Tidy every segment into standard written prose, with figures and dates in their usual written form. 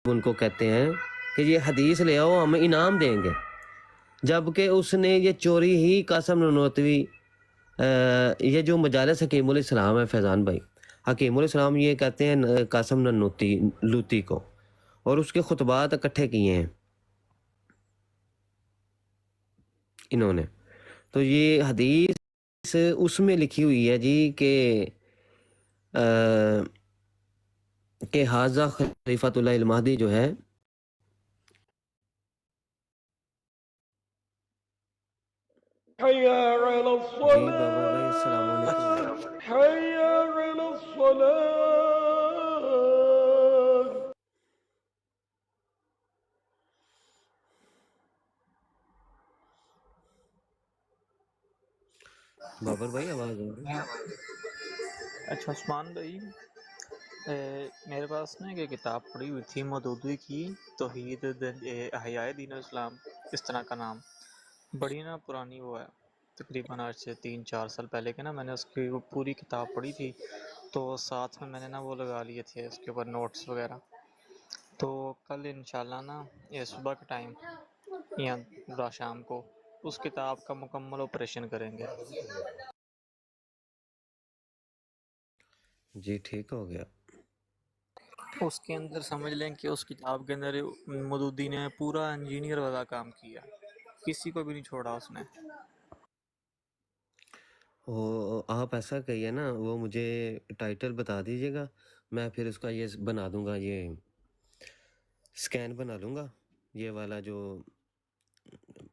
ان کو کہتے ہیں کہ یہ حدیث لے آؤ ہم انعام دیں گے، جبکہ اس نے یہ چوری ہی قاسم نانوتوی یہ جو مجالس حکیم الاسلام ہے فیضان بھائی، حکیم الاسلام یہ کہتے ہیں قاسم نانوتی کو، اور اس کے خطبات اکٹھے کیے ہیں انہوں نے. تو یہ حدیث اس میں لکھی ہوئی ہے جی کہ حاضہ خلیفۃ اللہ المہدی جو ہے حي على جی بابر بھائی السلام علیکم. الصلاة حي على الصلاة. بابر بھائی آواز آ رہی ہے؟ اچھا عثمان بھائی، میرے پاس نا ایک کتاب پڑھی ہوئی تھی مودودی کی، توحید احیاء دین اسلام اس طرح کا نام. بڑی نا پرانی وہ ہے، تقریباً آج سے 3-4 سال پہلے کے نا میں نے اس کی وہ پوری کتاب پڑھی تھی، تو ساتھ میں نے نا وہ لگا لیے تھے اس کے اوپر نوٹس وغیرہ. تو کل انشاءاللہ نا یہ صبح کے ٹائم یا شام کو اس کتاب کا مکمل آپریشن کریں گے. جی ٹھیک ہو گیا. اس کے اندر سمجھ لیں کہ اس کتاب کے اندر مودودی نے پورا انجینئر والا کام کیا، کسی کو بھی نہیں چھوڑا اس نے. وہ آپ ایسا کہیے نا، وہ مجھے ٹائٹل بتا دیجیے گا، میں پھر اس کا یہ بنا دوں گا، یہ سکین بنا لوں گا، یہ والا جو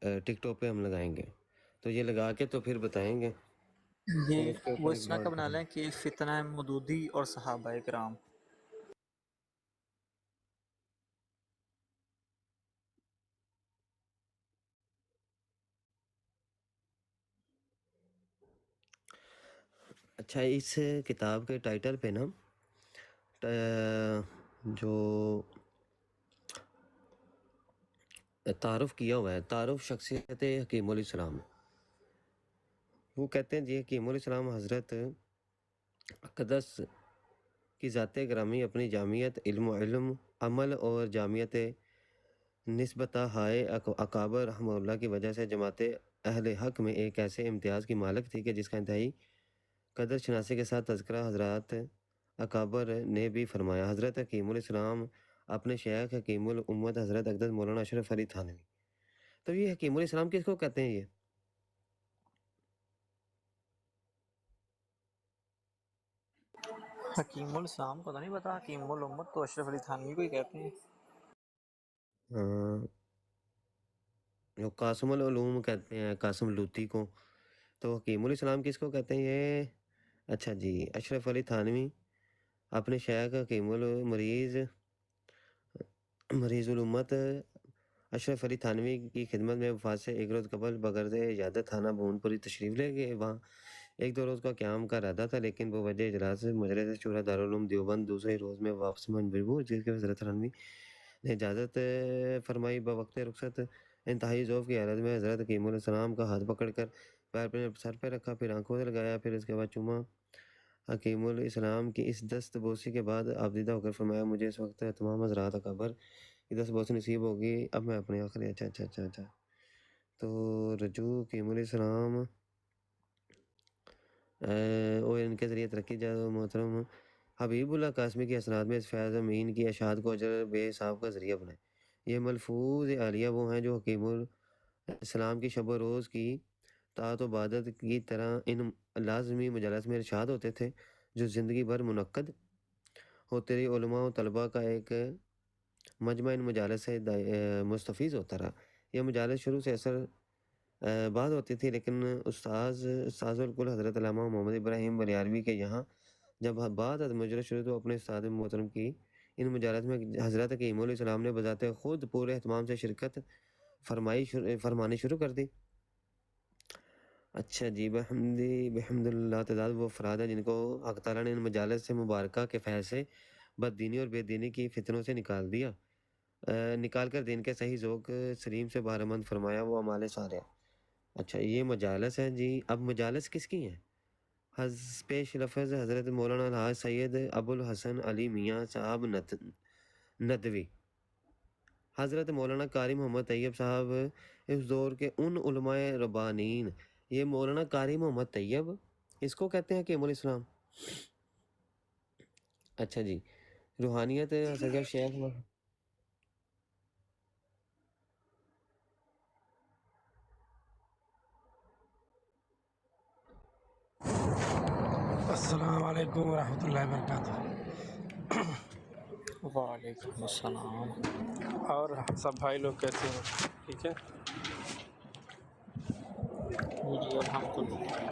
ٹک ٹاک پہ ہم لگائیں گے، تو یہ لگا کے تو پھر بتائیں گے اور یہ اس کے وہ اوپر اس طرح ایگزام کا بنا کریں لیں کہ فتنہ مودودی اور صحابہ کرام. اچھا اس کتاب کے ٹائٹل پہ نا جو تعارف کیا ہوا ہے، تعارف شخصیت حکیم الاسلام، وہ کہتے ہیں جی حکیم الاسلام حضرت اقدس کی ذات گرامی اپنی جامعیت علم عمل اور جامعیت نسبتہ ہائے اکابر رحمہ اللہ کی وجہ سے جماعت اہل حق میں ایک ایسے امتیاز کی مالک تھی کہ جس کا انتہائی قدر شناسی کے ساتھ تذکرہ حضرات اکابر نے بھی فرمایا. حضرت حکیم الاسلام اپنے شیخ حکیم الامت حضرت اقدس مولانا اشرف علی تھانوی. تو یہ حکیم الاسلام کس کو کہتے ہیں؟ یہ حکیم الاسلام کو تو نہیں پتا، حکیم الامت تو اشرف علی تھانوی کو ہی کہتے ہیں. جو قاسم العلوم کہتے ہیں قاسم لوتی کو، تو حکیم الاسلام کس کو کہتے ہیں یہ؟ اچھا جی اشرف علی تھانوی اپنے شیخ حکیم مریض الامت اشرف علی تھانوی کی خدمت میں وفات سے ایک روز قبل بغرض عیادت تھانہ بھون پوری تشریف لے گئے. وہاں ایک دو روز کا قیام کا ارادہ تھا، لیکن بوجہ اجلاس مجلس شورا دارالعلوم دیوبند دوسرے روز میں واپس مجبور، جس کے حضرت تھانوی نے اجازت فرمائی. بوقت رخصت انتہائی ذوق کی حالت میں حضرت حکیم الاسلام کا ہاتھ پکڑ کر پیر پہ سر پہ رکھا، پھر آنکھوں سے لگایا، پھر اس کے بعد چوما. حکیم الاسلام کی اس دست بوسی کے بعد آبدیدہ ہو کر فرمایا مجھے اس وقت تمام حضرات اکابر کی دست بوسی نصیب ہوگی، اب میں اپنے آخری اچھا تو رجوع حکیم الاسلام اور ان کے ذریعے ترقی جائے. محترم حبیب اللہ قاسمی کی اسناد میں اس فیض امین کی اشاعت کو اجر بے حساب کا ذریعہ بنائے. یہ ملفوظ عالیہ وہ ہیں جو حکیم الاسلام کی شب و روز کی طاعت و عبادت کی طرح ان لازمی مجالس میں ارشاد ہوتے تھے جو زندگی بھر منعقد ہوتے رہی. علماء و طلباء کا ایک مجمع ان مجالس سے مستفیض ہوتا رہا. یہ مجالس شروع سے اثر بعد ہوتی تھی، لیکن استاذ الکل حضرت علامہ محمد ابراہیم بلیاروی کے یہاں جب بعد از مجلس شروع تو اپنے استاد محترم کی ان مجالس میں حضرت حکیم الاسلام نے بذات خود پورے اہتمام سے شرکت فرمانی شروع کر دی. اچھا جی بحمد اللہ تعالیٰ وہ افراد ہیں جن کو حق تعالیٰ نے ان مجالس سے مبارکہ کے فیض سے بد دینی اور بے دینی کی فتنوں سے نکال کر دین کے صحیح ذوق سلیم سے بہرمند فرمایا، وہ اعمال صالحہ. اچھا یہ مجالس ہیں جی. اب مجالس کس کی ہیں؟ پیش لفظ حضرت مولانا الحاج سید ابو الحسن علی میاں صاحب ندوی حضرت مولانا قاری محمد طیب صاحب اس دور کے ان علماء ربانین، یہ مولانا قاری محمد طیب اس کو کہتے ہیں حکیم الاسلام. اچھا جی، روحانیت سید شیخ السلام علیکم ورحمۃ اللہ وبرکاتہ. وعلیکم السلام. اور سب بھائی لوگ کیسے ہیں؟ ٹھیک ہے. جی الحمدللہ.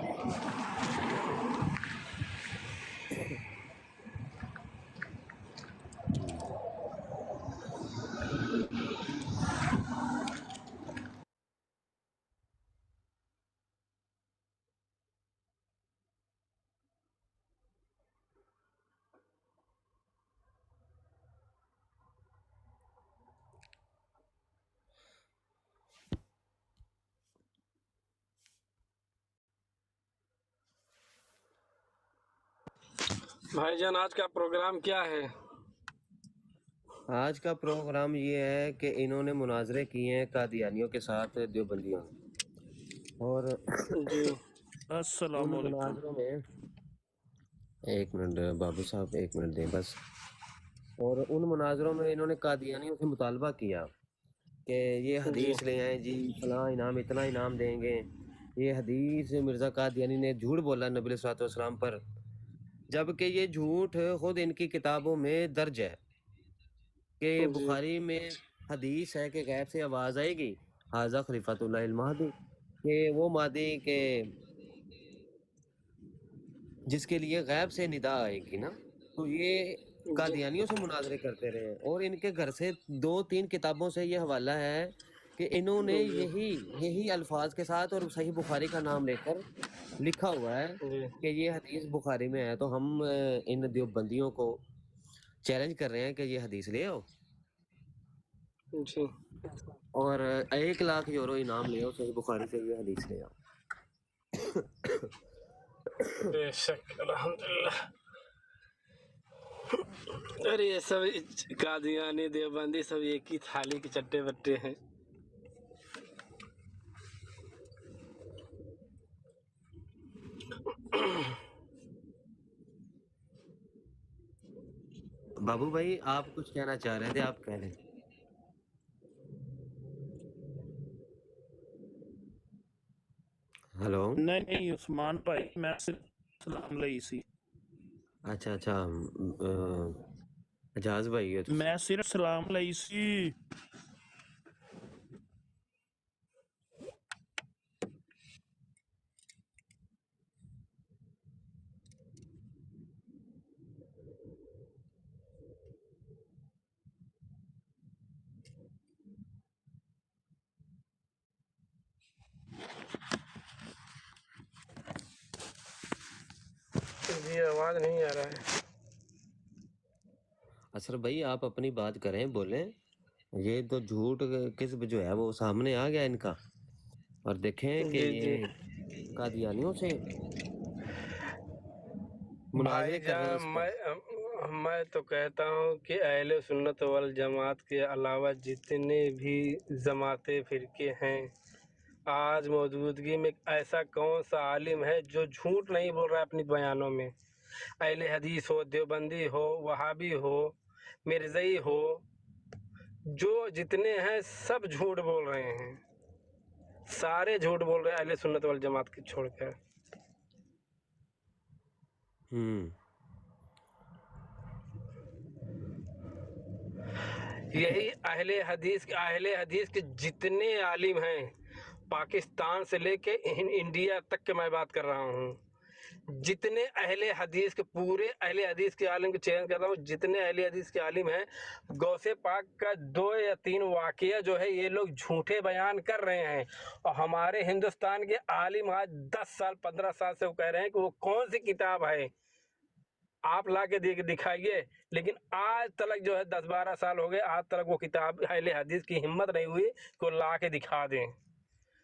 بھائی جان آج کا پروگرام کیا ہے؟ آج کا پروگرام یہ ہے کہ انہوں نے مناظرے کیے ہیں قادیانیوں کے ساتھ دیوبندیوں، اور جی السلام ان علیکم. مناظروں میں ایک منٹ بابو صاحب، ایک منٹ دیں بس. اور ان مناظروں میں انہوں نے قادیانیوں سے مطالبہ کیا کہ یہ حدیث لے آئیں جی، فلاں انعام اتنا انعام دیں گے. یہ حدیث مرزا قادیانی نے جھوٹ بولا نبی علیہ الصلوۃ والسلام پر، جبکہ یہ جھوٹ خود ان کی کتابوں میں درج ہے کہ جی بخاری میں حدیث ہے کہ غیب سے آواز آئے گی، حاذا خلیفۃ اللہ المہدی، کہ وہ مہدی کہ جس کے لیے غیب سے ندا آئے گی نا. تو یہ جی قادیانیوں سے مناظرے کرتے رہے، اور ان کے گھر سے 2-3 کتابوں سے یہ حوالہ ہے کہ انہوں نے جی یہی الفاظ کے ساتھ اور صحیح بخاری کا نام لے کر لکھا ہوا ہے جی کہ یہ حدیث بخاری میں ہے. تو ہم ان دیوبندیوں کو چیلنج کر رہے ہیں کہ یہ حدیث لے آؤ جی. اور 1,00,000 یورو انعام لے آؤ، صحیح بخاری سے یہ حدیث لے آؤ. بے شک الحمدللہ. ارے یہ سب قادیانی دیوبندی سب ایک ہی تھالی کے چٹے بٹے ہیں. بابو بھائی آپ کچھ کہنا چاہ رہے تھے، آپ کہہ لیں. ہلو. نہیں عثمان بھائی، میں صرف سلام لئی سی. اچھا اجاز بھائی ہے میں صرف سلام لئی سی. جی آواز نہیں آ رہا ہے. اصر بھائی آپ اپنی بات کریں، بولیں. یہ تو جھوٹ کسب جو ہے وہ سامنے آ گیا ان کا، اور دیکھیں کہ جی جی یہ قادیانیوں سے مناظرے بھائی کر رہے ہیں اس جان، پر. میں تو کہتا ہوں کہ اہل سنت والجماعت کے علاوہ جتنے بھی جماعتیں فرقے ہیں، آج موجودگی میں ایسا کون سا عالم ہے جو جھوٹ نہیں بول رہا ہے اپنی بیانوں میں؟ اہل حدیث ہو، دیوبندی ہو، وہابی ہو، مرزئی ہو، جو جتنے ہیں سب جھوٹ بول رہے ہیں. سارے جھوٹ بول رہے ہیں اہل سنت والجماعت کی چھوڑ کر. یہی اہل حدیث کے جتنے عالم ہیں، پاکستان سے لے کے انڈیا تک کے میں بات کر رہا ہوں، جتنے اہل حدیث کے پورے اہل حدیث کے عالم کو چیلنج کرتا ہوں، جتنے اہل حدیث کے عالم ہیں، غوث پاک کا 2 یا 3 واقعہ جو ہے یہ لوگ جھوٹے بیان کر رہے ہیں. اور ہمارے ہندوستان کے عالم آج 10 سال 15 سال سے وہ کہہ رہے ہیں کہ وہ کون سی کتاب ہے، آپ لا کے دکھائیے. لیکن آج تک جو ہے 10-12 سال ہو گئے، آج تک وہ کتاب اہل حدیث کی ہمت نہیں ہوئی کہ وہ لا کے دکھا دیں.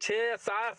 6-7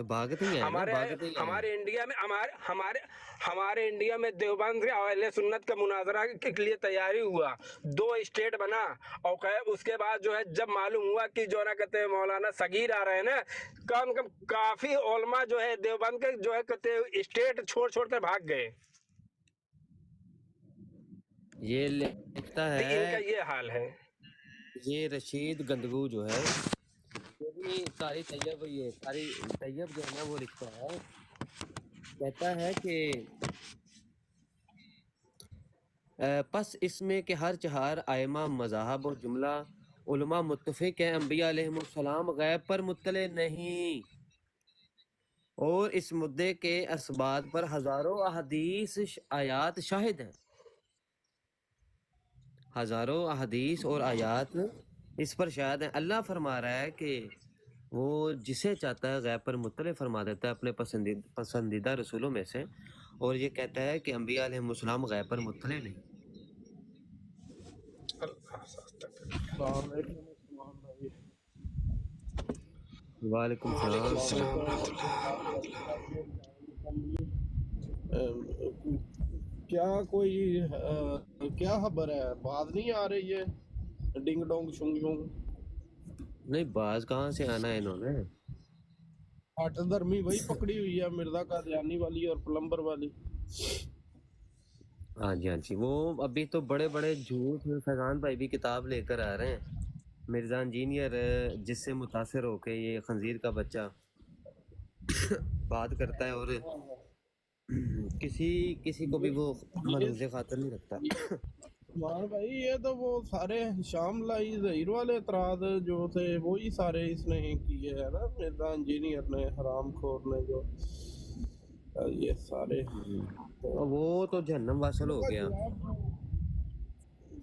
تو بھاگتے ہی ہیں نا، بھاگتے ہی ہیں۔ ہمارے انڈیا میں ہمارے انڈیا میں دیوبند سے اہل سنت کا مناظرہ کے لیے تیاری ہوا، 2 اسٹیٹ بنا، اور اس کے بعد جو ہے جب معلوم ہوا کہ جو نا کہتے ہیں مولانا صغیر آ رہے ہیں نا، کم کافی علماء جو ہے دیوبند کے جو ہے کہتے ہیں اسٹیٹ چھوڑ کر بھاگ گئے۔ یہ لکھتا ان کا ہے، یہ حال ہے۔ یہ رشید گندگو جو ہے، یہ بھی قاری طیب، یہ قاری طیب جو ہے نا وہ لکھتا ہے، کہتا ہے کہ پس اس میں کہ ہر چہار ائمہ مذاہب اور جملہ علماء متفق ہیں انبیاء علیہم السلام غیب پر مطلع نہیں، اور اس مدعے کے اسبات پر ہزاروں احادیث آیات شاہد ہیں، ہزاروں احادیث اور آیات اس پر شاہد ہیں۔ اللہ فرما رہا ہے کہ وہ جسے چاہتا ہے غیب پر مطلع فرما دیتا ہے اپنے پسندیدہ رسولوں میں سے، اور یہ کہتا ہے کہ انبیاء علیہم السلام غیب پر مطلع نہیں۔ السلام علیکم عثمان بھائی۔ وعلیکم وعلیکم السلام۔ السلام۔ کیا کوئی کیا خبر ہے؟ بات نہیں آ رہی ہے، ڈنگ ڈونگ شنگ شنگ؟ نہیں، باز کہاں سے آنا ہے انہوں نے؟ ہٹ دھرمی وہی پکڑی ہوئی ہے، مرزا قادیانی والی اور پلمبر والی۔ ہاں جی ہاں جی، وہ ابھی تو بڑے بڑے جھوٹ فیضان بھائی بھی کتاب لے کر آ رہے ہیں، مرزا انجینئر جس سے متاثر ہو کے یہ خنزیر کا بچہ بات کرتا ہے، اور کسی کو بھی وہ ملوز خاطر نہیں رکھتا۔ عثمان بھائی یہ تو وہ سارے شام لائی ظہیر والے اعتراض جو تھے وہی سارے اس نے کیے ہیں نا، مرزا انجینئر نے، حرام خور نے، جو یہ سارے وہ تو جہنم واصل ہو گیا۔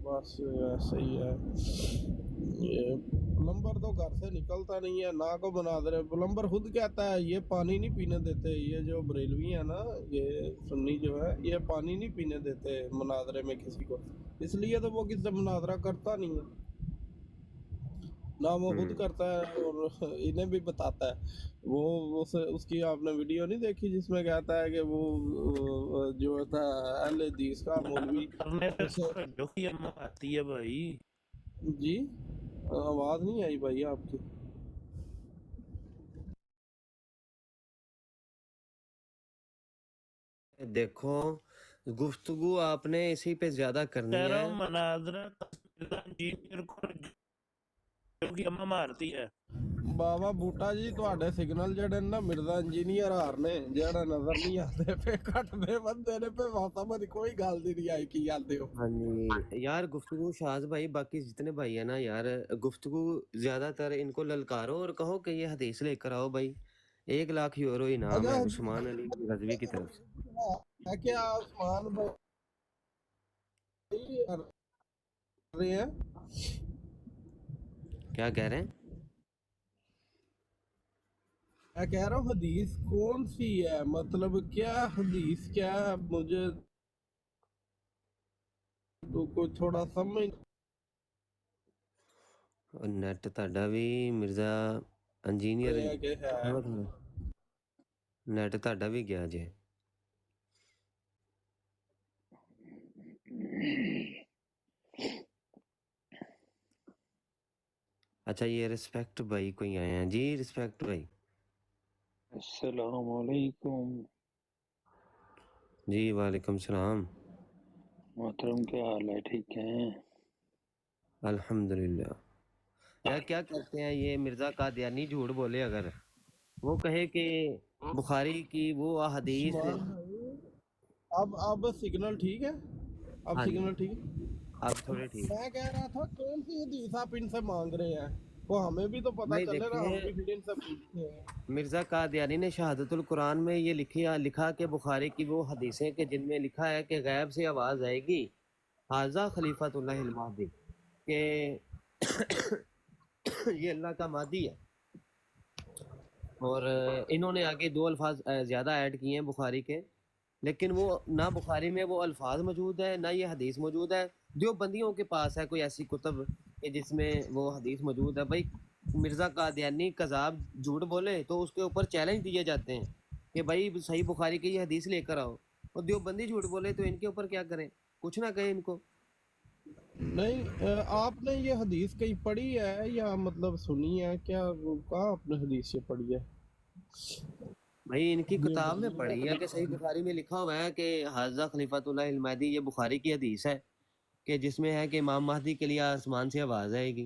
بس ایسے ہی ہے، یہ پلمبر تو گھر سے نکلتا نہیں ہے، نہ کو مناظرے، پلمبر خود کہتا ہے یہ پانی نہیں پینے دیتے، یہ جو بریلوی ہیں نا، یہ سنی جو ہے، یہ پانی نہیں پینے دیتے مناظرے میں کسی کو، اس لیے تو وہ کسی سے مناظرہ کرتا نہیں ہے، نہ وہ خود کرتا ہے اور انہیں بھی بتاتا ہے۔ وہ اس کی آپ نے ویڈیو نہیں دیکھی جس میں کہتا ہے کہ وہ جو تھا اہل حدیث کا مولوی اسے، جو کی اماں آتی ہے بھائی جی، آواز نہیں آئی بھائی آپ کی۔ دیکھو گفتگو آپ نے اسی پہ زیادہ کرنی ہے۔ مناظرہ انجینئر کو جو کی اماں مارتی ہے۔ بابا بوٹا جی تواڈے سگنل جڑے نا مرزا انجینئر ہار نے جڑا نظر نہیں آتے پہ کٹ دے بندے نے پہ سمجھ کوئی گل نہیں آئی کی آتے ہو۔ ہاں جی یار، گفتگو شاز بھائی، باقی جتنے بھائی ہیں نا یار، گفتگو زیادہ تر ان کو للکارو اور کہو کہ یہ حدیث لے کر آؤ بھائی، 1,00,000 یورو انعام ہے عثمان علی غزوی کی طرف سے۔ ہے کیا عثمان بھائی رہے ہیں؟ کیا کہہ رہے ہیں؟ میں کہہ رہا ہوں حدیث کون سی ہے، مطلب کیا حدیث کیا ہے، مجھے تو کوئی تھوڑا سمجھ۔ نیٹ تہاڈا بھی مرزا انجینئر تھوڑا تھوڑا نیٹ تہاڈا بھی گیا جے۔ اچھا یہ رسپیکٹ بھائی کوئی آئے ہیں جی، رسپیکٹ بھائی۔ السلام علیکم جی وعلیکم السلام۔ محترم، کیا حال ہے؟ ٹھیک ہیں؟ الحمدللہ۔ یار کیا کرتے ہیں یہ مرزا قادیانی جھوٹ بولے، اگر وہ کہے کہ بخاری کی وہ احادیث، اب سگنل ٹھیک ہے؟ اب ہاں جی سگنل ٹھیک ہے؟ اب تھوڑے ٹھیک۔ میں کہہ رہا تھا کون سی حدیث آپ ان سے مانگ رہے ہیں، وہ ہمیں بھی تو پتہ بھائی چلے نا، ہم دیکھیں، بھی پھر ان سے پوچھتے ہیں۔ مرزا قادیانی نے شہادت القرآن میں یہ لکھا کہ بخاری کی وہ حدیثیں کہ جن میں لکھا ہے کہ غیب سے آواز آئے گی، حاضہ خلیفۃ اللہ المہدی، کہ یہ اللہ کا مہدی ہے، اور انہوں نے آگے 2 الفاظ زیادہ ایڈ کیے ہیں بخاری کے، لیکن وہ نہ بخاری میں وہ الفاظ موجود ہے نہ یہ حدیث موجود ہے۔ دیوبندیوں کے پاس ہے کوئی ایسی کتب کہ جس میں وہ حدیث موجود ہے۔ بھائی مرزا قادیانی کذاب جھوٹ بولے تو اس کے اوپر چیلنج دیے جاتے ہیں کہ بھائی صحیح بخاری کی یہ حدیث لے کر آؤ، اور دیوبندی جھوٹ بولے تو ان کے اوپر کیا کریں؟ کچھ نہ کہیں ان کو۔ نہیں آپ نے یہ حدیث کہیں پڑھی ہے یا مطلب سنی ہے کیا؟ کہاں آپ نے حدیث یہ پڑھی ہے؟ بھائی ان کی کتاب میں دیوبندی پڑھی ہے کہ صحیح بخاری میں لکھا ہوا ہے کہ حضرت خلیفۃ اللہ المہدی، یہ بخاری کی حدیث ہے کہ جس میں ہے کہ امام مہدی کے لیے آسمان سے آواز آئے گی۔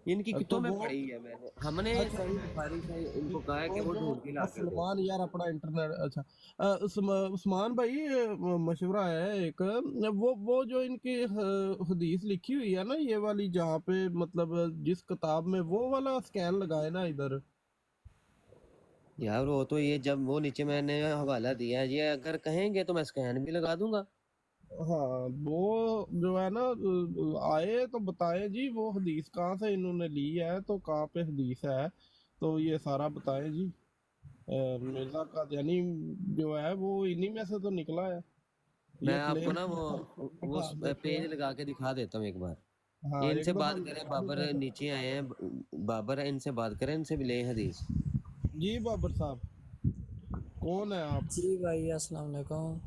ان کی تو کتوں میں وہ پڑھی ہے میں نے، ہم نے اچھا صحیح بخاری سے ان کو کہا ہے کہ وہ وہ جو ڈھونڈ کے لا کر دیں۔ سلمان یار اپنا انٹرنیٹ اچھا عثمان بھائی مشورہ ہے ایک، وہ جو ان کی حدیث لکھی ہوئی ہے نا یہ والی جہاں پہ مطلب جس کتاب میں وہ والا سکین لگائے نا ادھر۔ یار وہ تو یہ جب وہ نیچے میں نے حوالہ دیا ہے، یہ اگر کہیں گے تو میں اسکین بھی لگا دوں گا۔ ہاں وہ جو ہے نا آئے تو بتائیں جی وہ حدیث کہاں سے انہوں نے لی ہے، تو کہاں پہ حدیث ہے تو یہ سارا بتائیں جی۔ مرزا قادیانی جو ہے وہ انہی میں سے تو نکلا ہے، میں یہ آپ کو کلیم نا وہ دیکھتے پیج ہیں۔ لگا کے دکھا دیتا ہوں ایک بار۔ ہاں ان ایک سے بات دفعہ کریں، بابر نیچے آئے ہیں، بابر ان سے بات کریں، ان سے بھی لیں حدیث۔ جی بابر صاحب کون ہے آپ؟ جی بھائی السلام علیکم۔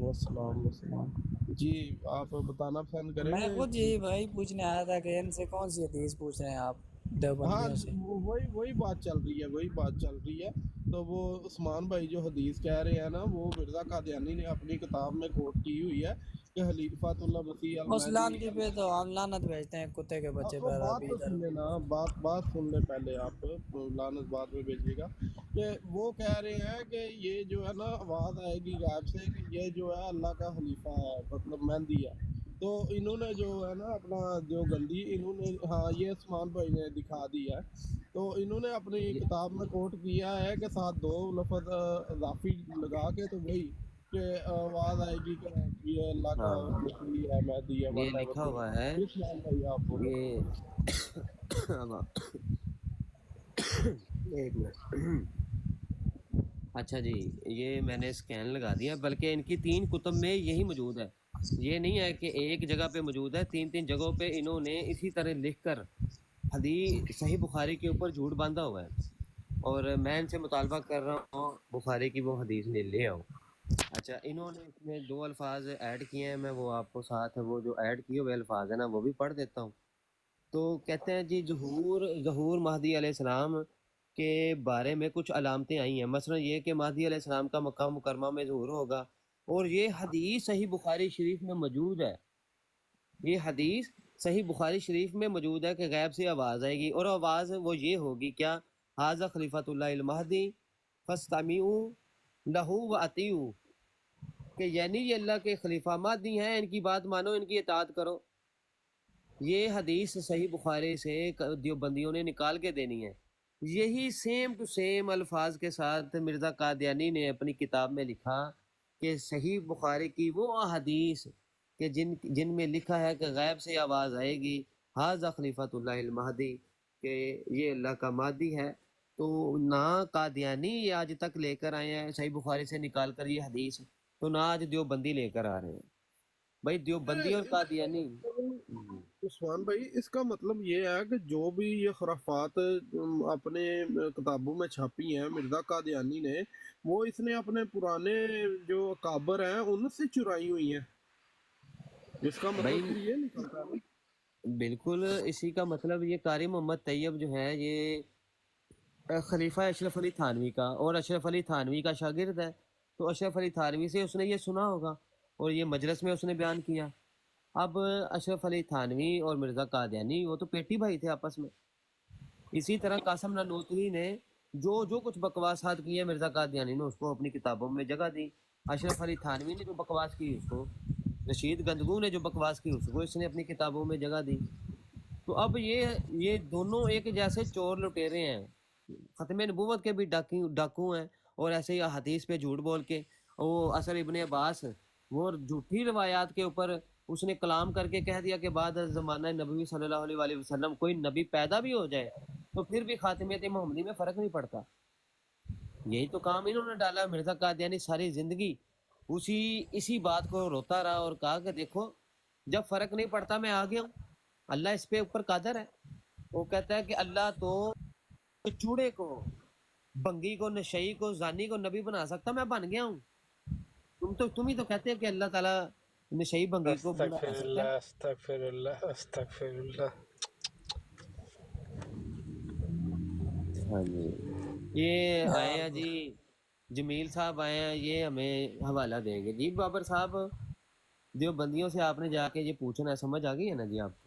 السلام جی آپ بتانا پسند کریں میں گے؟ خود یہی بھائی پوچھنے آیا تھا کہ ان سے کون سی حدیث پوچھ رہے ہیں آپ ہاں دیوبندیوں سے؟ وہی بات چل رہی ہے تو وہ عثمان بھائی جو حدیث کہہ رہے ہیں نا وہ مرزا قادیانی نے اپنی کتاب میں کوٹ کی ہوئی ہے کہ خلیفۃ اللہ مسیح اس المہدی۔ لانتی پہ تو ہم لعنت بھیجتے ہیں، کتے کے بچے وہ پیدا بات بھی تو ادھر۔ سن لینا، بات سن لے پہلے آپ، لعنت بعد میں بھیجیے گا، کہ وہ کہہ رہے ہیں کہ یہ جو ہے نا آواز آئے گی غائب سے کہ یہ جو ہے اللہ کا خلیفہ ہے، مطلب مہدی ہے۔ تو انہوں نے جو ہے نا اپنا جو گندی انہوں نے، ہاں یہ عثمان بھائی نے دکھا دی ہے، تو انہوں نے اپنی کتاب میں کوٹ کیا ہے کہ ساتھ دو لفظ اضافی لگا کے تو وہی کہ آواز آئے گی کہ یہ اللہ کا ہاں مسیح ہے، مہدی ہے، یہ وٹ ایور۔ لکھا تو ہوا ہے عثمان بھائی آپ بولے۔ یہ ایک منٹ۔ اچھا جی، یہ میں نے اسکین لگا دیا، بلکہ ان کی 3 کتب میں یہی موجود ہے، یہ نہیں ہے کہ ایک جگہ پہ موجود ہے، 3 جگہوں پہ انہوں نے اسی طرح لکھ کر حدیث صحیح بخاری کے اوپر جھوٹ باندھا ہوا ہے، اور میں ان سے مطالبہ کر رہا ہوں بخاری کی وہ حدیث لے آؤ۔ اچھا انہوں نے اس میں 2 الفاظ ایڈ کیے ہیں، میں وہ آپ کو ساتھ وہ جو ایڈ کیے ہوئے الفاظ ہیں نا وہ بھی پڑھ دیتا ہوں۔ تو کہتے ہیں جی ظہور مہدی علیہ السلام کے بارے میں کچھ علامتیں آئی ہیں، مثلا یہ کہ مہدی علیہ السلام کا مکہ مکرمہ میں ظہور ہوگا، اور یہ حدیث صحیح بخاری شریف میں موجود ہے، یہ حدیث صحیح بخاری شریف میں موجود ہے کہ غیب سے آواز آئے گی، اور آواز وہ یہ ہوگی کیا، حاذا خلیفۃ اللہ المہدی فاستمعوا لہو واطیعوا، کہ یعنی یہ اللہ کے خلیفہ مہدی ہیں، ان کی بات مانو، ان کی اطاعت کرو۔ یہ حدیث صحیح بخاری سے دیوبندیوں نے نکال کے دینی ہے، یہی سیم ٹو سیم الفاظ کے ساتھ مرزا قادیانی نے اپنی کتاب میں لکھا کہ صحیح بخاری کی وہ حدیث کہ جن میں لکھا ہے کہ غیب سے آواز آئے گی، حاذا خلیفۃ اللہ المہدی، کہ یہ اللہ کا مہدی ہے، تو نہ قادیانی یہ آج تک لے کر آئے ہیں صحیح بخاری سے نکال کر یہ حدیث، تو نہ آج دیوبندی لے کر آ رہے ہیں۔ بھائی دیوبندی اور قادیانی عثمان بھائی اس کا مطلب یہ ہے کہ جو بھی یہ خرافات اپنے کتابوں میں چھاپی ہیں مرزا قادیانی نے، وہ اس نے اپنے پرانے جو اکابر ہیں ان سے چرائی ہوئی ہیں، اس کا بھائی مطلب یہ نکلتا ہے نا۔ بالکل اسی کا مطلب، یہ قاری محمد طیب جو ہے یہ خلیفہ اشرف علی تھانوی کا، اور اشرف علی تھانوی کا شاگرد ہے، تو اشرف علی تھانوی سے اس نے یہ سنا ہوگا اور یہ مجلس میں اس نے بیان کیا۔ اب اشرف علی تھانوی اور مرزا قادیانی وہ تو پیٹی بھائی تھے آپس میں۔ اسی طرح قاسم نانوتوی نے جو کچھ بکواسات کی ہیں مرزا قادیانی نے اس کو اپنی کتابوں میں جگہ دی، اشرف علی تھانوی نے جو بکواس کی اس کو، رشید گندگو نے جو بکواس کی اس کو اس نے اپنی کتابوں میں جگہ دی۔ تو اب یہ دونوں ایک جیسے چور لٹیرے ہیں، ختم نبوت کے بھی ڈاکو ہیں، اور ایسے ہی حدیث پہ جھوٹ بول کے وہ اثر ابن عباس وہ جھوٹی روایات کے اوپر اس نے کلام کر کے کہہ دیا کہ بعد زمانہ نبی صلی اللہ علیہ وآلہ وسلم کوئی نبی پیدا بھی ہو جائے تو پھر بھی خاتمیت محمدی میں فرق نہیں پڑتا۔ یہی تو کام انہوں نے ڈالا۔ مرزا قادیانی ساری زندگی اسی بات کو روتا رہا اور کہا کہ دیکھو جب فرق نہیں پڑتا میں آ گیا ہوں، اللہ اس پہ اوپر قادر ہے۔ وہ کہتا ہے کہ اللہ تو چوڑے کو، بنگی کو، نشئی کو، زانی کو نبی بنا سکتا، میں بن گیا ہوں۔ تم ہی تو کہتے ہیں کہ اللہ تعالیٰ نشئی بنگی کو بنا استغفر سکتا اللہ ہے۔ استغفر اللہ استغفر اللہ۔ ہاں جی، یہ آئے ہیں جی جمیل صاحب آئے ہیں، یہ ہمیں حوالہ دیں گے جی۔ بابر صاحب دیوبندیوں سے آپ نے جا کے یہ پوچھنا ہے، سمجھ آ گئی ہے نا جی آپ کو؟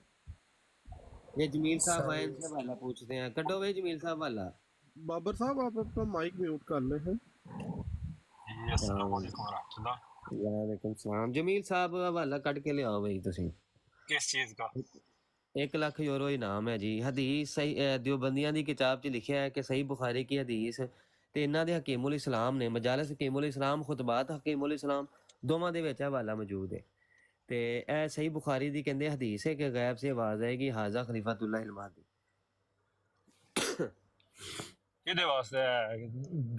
یہ جمیل صاحب آئے ان سے حوالہ پوچھتے ہیں، کڈو بھائی جمیل صاحب حوالہ۔ بابر صاحب آپ اپنا مائک میوٹ کر لیں ہیں۔ السلام علیکم ورحمۃ اللہ۔ وعلیکم السلام۔ جمیل صاحب حوالہ کٹ کے لے آؤ بھائی تسی۔ کس چیز کا؟ 1,00,000 یورو انعام ہے جی۔ حدیث صحیح دیوبندیاں دی کتاب 'ਚ لکھیا ہے کہ صحیح بخاری کی حدیث تے انہاں دے حکیم الاسلام نے مجالس حکیم الاسلام، خطبات حکیم الاسلام دوواں دے وچ حوالہ موجود ہے۔ تے اے صحیح بخاری دی کہندے حدیث ہے کہ غیب سے آواز آئے گی، حاذا خلیفۃ اللہ المہدی۔ کدے واسطے ہے؟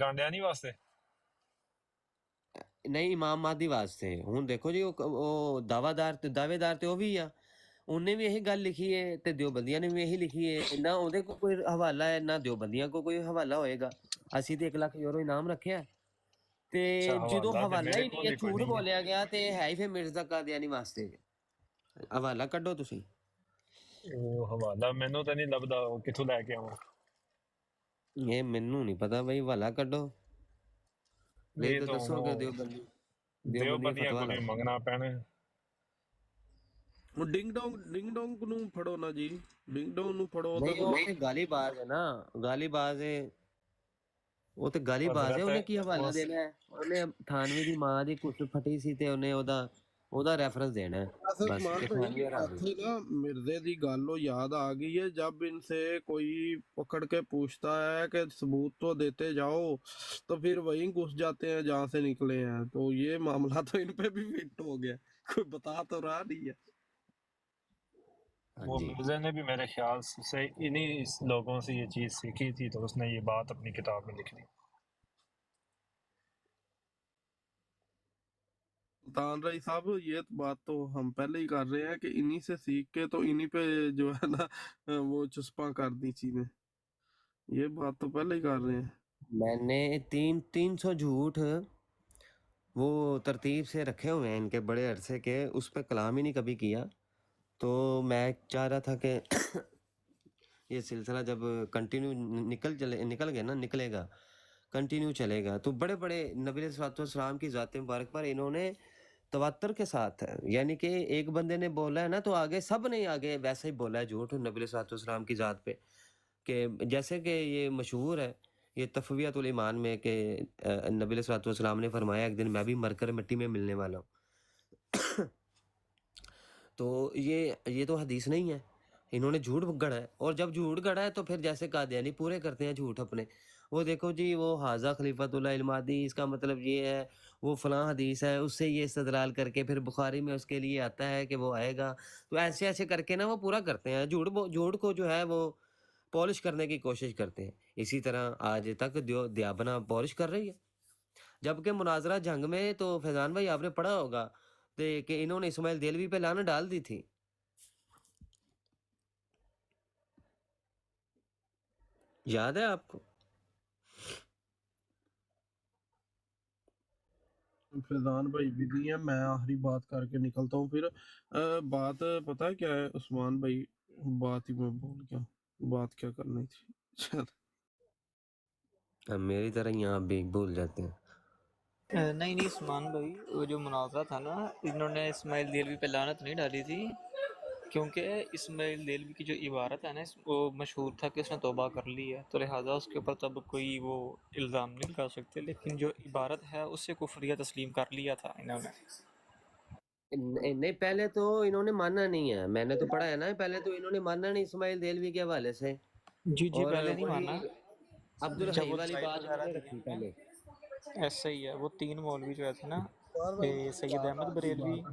گانڈیانی واسطے؟ نہیں، امام مہدی واسطے۔ ہن دیکھو جی او دعوے دار تے او بھی آ، انہیں بھی یہی گل لکھی ہے تے دیوبندیاں نے بھی یہی لکھی ہے، نہ اودے کو کوئی حوالہ ہے نہ دیوبندیاں کو کوئی حوالہ ہوئے گا۔ اسی تے 1,00,000 یورو انعام رکھیا ہے تے اچھا، جدوں حوالہ تے حوالہ میرے ہی نہیں کول ہے، بھی کوئی جھوٹ نہیں ہے۔ بولیا گیا تے ہے ہی پھر مرزا قادیانی واسطے۔ حوالہ کڈو تسی۔ وہ حوالہ مینوں تے نہیں لبدا، وہ کتھوں لے کے آواں؟ یہ مینوں نہیں پتا بھائی، حوالہ کڈو نہیں یہ تو تو دسو کہ دیوبندی دیوبندیاں فتوا کو لاؤ۔ منگنا پینا۔ وہ ڈنگ ڈونگ نو پھڑو نا جی، ڈنگ ڈونگ نو پھڑو تے نہیں وہ تے گالی باز ہے نا، گالی باز ہے، وہ تے گالی باز ہے، حضرت انہیں کی حوالہ اس دینا ہے؟ انہیں تھانوی دی ماں دی کچھ پھٹی سی تے انہیں اودا ریفرنس دینا ہے بس عثمان کہ بھائی تھانوی حرام۔ اتھے نا مرزے دی گالو یاد آ گئی ہے، جب ان سے کوئی پکڑ کے پوچھتا ہے کہ ثبوت تو دیتے جاؤ، تو پھر وہیں گھس جاتے ہیں جہاں سے نکلے ہیں۔ تو یہ معاملہ تو ان پہ بھی فٹ ہو گیا، کوئی بتا تو رہا نہیں ہے۔ ہاں وہ جی، مرزا نے بھی میرے خیال سے انہی لوگوں سے یہ چیز سیکھی تھی، تو اس نے یہ بات اپنی کتاب میں لکھ دی۔ سلطان رائی صاحب، یہ بات تو ہم پہلے ہی کر رہے ہیں کہ انہی سے سیکھ کے تو انہی پہ جو ہے نا وہ چسپاں کر دی چیزیں، یہ بات تو پہلے ہی کر رہے ہیں۔ میں نے 300 جھوٹ وہ ترتیب سے رکھے ہوئے ہیں ان کے بڑے عرصے کے، اس پہ کلام ہی نہیں کبھی کیا۔ تو میں چاہ رہا تھا کہ یہ سلسلہ جب کنٹینیو نکل گیا نا، نکلے گا، کنٹینیو چلے گا، تو بڑے بڑے نبی علیہ الصلوۃ والسلام کی ذات مبارک پر انہوں نے تواتر کے ساتھ ہے، یعنی کہ ایک بندے نے بولا ہے نا تو آگے سب نے آگے ویسا ہی بولا ہے جھوٹ نبی علیہ الصلوۃ والسلام کی ذات پہ، کہ جیسے کہ یہ مشہور ہے یہ تفویۃ الایمان میں کہ نبی علیہ الصلوۃ والسلام نے فرمایا ایک دن میں بھی مر کر مٹی میں ملنے والا ہوں۔ تو یہ تو حدیث نہیں ہے، انہوں نے جھوٹ گڑھا ہے، اور جب جھوٹ گڑھا ہے تو پھر جیسے قادیانی پورے کرتے ہیں جھوٹ اپنے۔ وہ دیکھو جی وہ حاذا خلیفۃ اللہ المہدی، اس کا مطلب یہ ہے، وہ فلاں حدیث ہے، اس سے یہ استدلال کر کے پھر بخاری میں اس کے لیے آتا ہے کہ وہ آئے گا، تو ایسے ایسے کر کے نا وہ پورا کرتے ہیں جھوٹ کو جو ہے وہ پالش کرنے کی کوشش کرتے ہیں۔ اسی طرح آج تک دیابنا پالش کر رہی ہے، جبکہ مناظرہ جنگ میں تو فیضان بھائی آپ نے پڑھا ہوگا کہ انہوں نے اسماعیل دیلوی پہ لعنت ڈال دی تھی، یاد ہے آپ کو؟ فیضان بھائی بزی ہیں، میں آخری بات کر کے نکلتا ہوں پھر۔ بات پتہ ہے کیا ہے عثمان بھائی، بات ہی میں بھول گیا بات کیا کرنی تھی۔ چل اب میری طرح ہی آپ بھی بھول جاتے ہیں۔ نہیں عثمان بھائی، وہ جو مناظرہ تھا نا، انہوں نے اسماعیل دیلوی پہ لعنت نہیں ڈالی تھی، کیونکہ اسماعیل دیلوی کی جو عبارت ہے نا وہ مشہور تھا کہ اس نے توبہ کر لی ہے، تو لہٰذا اس کے اوپر تب کوئی وہ الزام نہیں لگا سکتے، لیکن جو عبارت ہے اس سے کفریہ تسلیم کر لیا تھا انہوں نے۔ نہیں پہلے تو انہوں نے مانا نہیں ہے، میں نے تو پڑھا ہے نا، پہلے تو انہوں نے مانا نہیں اسماعیل دیلوی کے حوالے سے، جی اور پہلے نہیں وہی مانا، جب عبدالحی وہ والی دلائل بات انہوں وغیرہ نے دیے رکھی ہیں، پہلے۔ ایسا ہی ہے، وہ 3 مولوی جو تھے نا، عثمان بھائی سید احمد آخری بریلوی، بات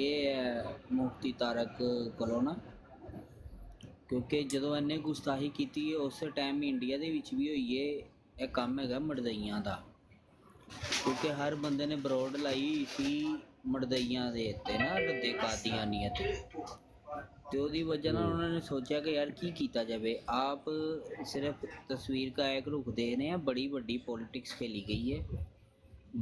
ਹੈ ਮੁਫਤੀ ਤਾਰਕ ਕੋਲੋਂ ਨਾ, ਕਿਉਂਕਿ ਜਦੋਂ ਇਹਨੇ ਗੁਸਤਾਖੀ ਕੀਤੀ ਹੈ ਉਸ ਟਾਈਮ ਇੰਡੀਆ ਦੇ ਵਿੱਚ ਵੀ ਹੋਈ ਹੈ। ਇਹ ਕੰਮ ਹੈਗਾ ਮਰਦਈਆਂ ਦਾ, ਕਿਉਂਕਿ ਹਰ ਬੰਦੇ ਨੇ ਬਰੋਡ ਲਾਈ ਹੋਈ ਸੀ ਮਰਦਈਆਂ ਦੇ ਉੱਤੇ ਨਾ, ਰੱਦੇ ਕਾਦੀਆਨੀਅਤ, ਤੇ ਉਹਦੀ ਵਜ੍ਹਾ ਨਾਲ ਉਹਨਾਂ ਨੇ ਸੋਚਿਆ ਕਿ ਯਾਰ ਕੀ ਕੀਤਾ ਜਾਵੇ। ਆਪ ਸਿਰਫ ਤਸਵੀਰ ਕਾ ਇੱਕ ਰੁਖ ਦੇ ਰਹੇ ਆ, ਬੜੀ ਵੱਡੀ ਪੋਲੀਟਿਕਸ ਖੇਲੀ ਗਈ ਹੈ।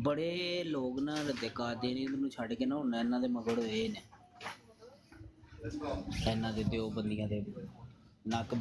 ਬੜੇ ਲੋਕ ਨਾ ਰੱਦੇ ਕਾਦੀਆਨੀਅਤ ਨੂੰ ਛੱਡ ਕੇ ਨਾ ਹੁਣ ਇਹਨਾਂ ਦੇ ਮਗਰ ਹੋਏ ਨੇ, ਇਹਨਾਂ ਦੇ ਦਿਓਬੰਦੀਆਂ ਦੇ ਨੱਕ ਬੰਦ।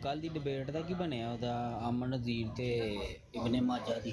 ਕੱਲ ਦੀ ਡਿਬੇਟ ਦਾ ਕੀ ਬਣਿਆ ਉਹਦਾ, ਅਮਨ ਨਜ਼ੀਰ ਤੇ ਇਬਨ ਮਾਜਾ ਦੀ?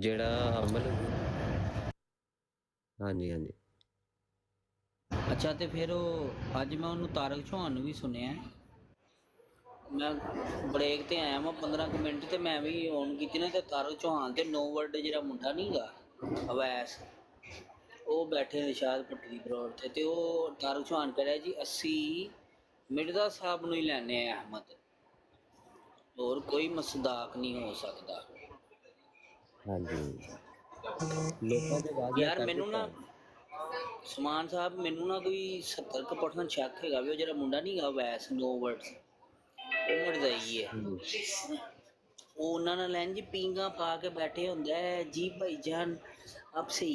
ਜਿਹੜਾ ਅਮਲ, ਹਾਂਜੀ ਹਾਂਜੀ। ਅੱਛਾ, ਤੇ ਫਿਰ ਉਹ ਅੱਜ ਮੈਂ ਉਹਨੂੰ ਤਾਰਕ ਚੌਹਾਨ ਨੂੰ ਵੀ ਸੁਣਿਆ, ਮੈਂ ਬ੍ਰੇਕ ਤੇ ਆਇਆ ਮੈਂ 15 ਕੁ ਮਿੰਟ, ਤੇ ਮੈਂ ਵੀ ਔਨ ਕੀਤੀ ਨਾ, ਤੇ ਤਾਰਕ ਚੌਹਾਨ ਤੇ ਨੋ ਵਰਡ ਜਿਹੜਾ ਮੁੰਡਾ ਨਹੀਂ ਗਾ ਅਵੈਸ, ਉਹ ਬੈਠੇ ਨੇ ਸ਼ਾਦ ਪੱਟੀ ਦੀ ਬਰੋਡ ਤੇ ਉਹ ਤਾਰਕ ਚੌਹਾਨ ਕਹਿ ਰਿਹਾ ਜੀ ਅਸੀਂ ਮਿਰਜ਼ਾ ਸਾਹਿਬ ਨੂੰ ਹੀ ਲੈਣੇ ਆ ਅਹਿਮਦ, ਹੋਰ ਕੋਈ ਮਸਦਾਕ ਨਹੀਂ ਹੋ ਸਕਦਾ। ਹਾਂਜੀ, ਲੋਕਾਂ ਦੇ ਵਾਅਦੇ ਯਾਰ ਕਰ ਮੈਨੂੰ ਦਿੱਤਾ ਨਾ ਸਮਾਨ ਸਾਹਿਬ, ਮੈਨੂੰ ਨਾ ਕੋਈ 70% ਸ਼ੱਕ ਹੈਗਾ ਵੀ ਉਹ ਜਿਹੜਾ ਮੁੰਡਾ ਨਹੀਂ ਗਾ ਵੈਸ ਨੋ ਵਰਡਸ, ਉਹ ਮਰਦਾਈ ਹੈ। ਉਹ ਉਹਨਾਂ ਨਾਲ ਲੈਣ ਜੀ ਪੀਂਗਾ ਪਾ ਕੇ ਬੈਠੇ ਹੁੰਦਾ ਹੈ ਜੀ, ਭਾਈ ਜਾਨ ਆਪ ਸਹੀ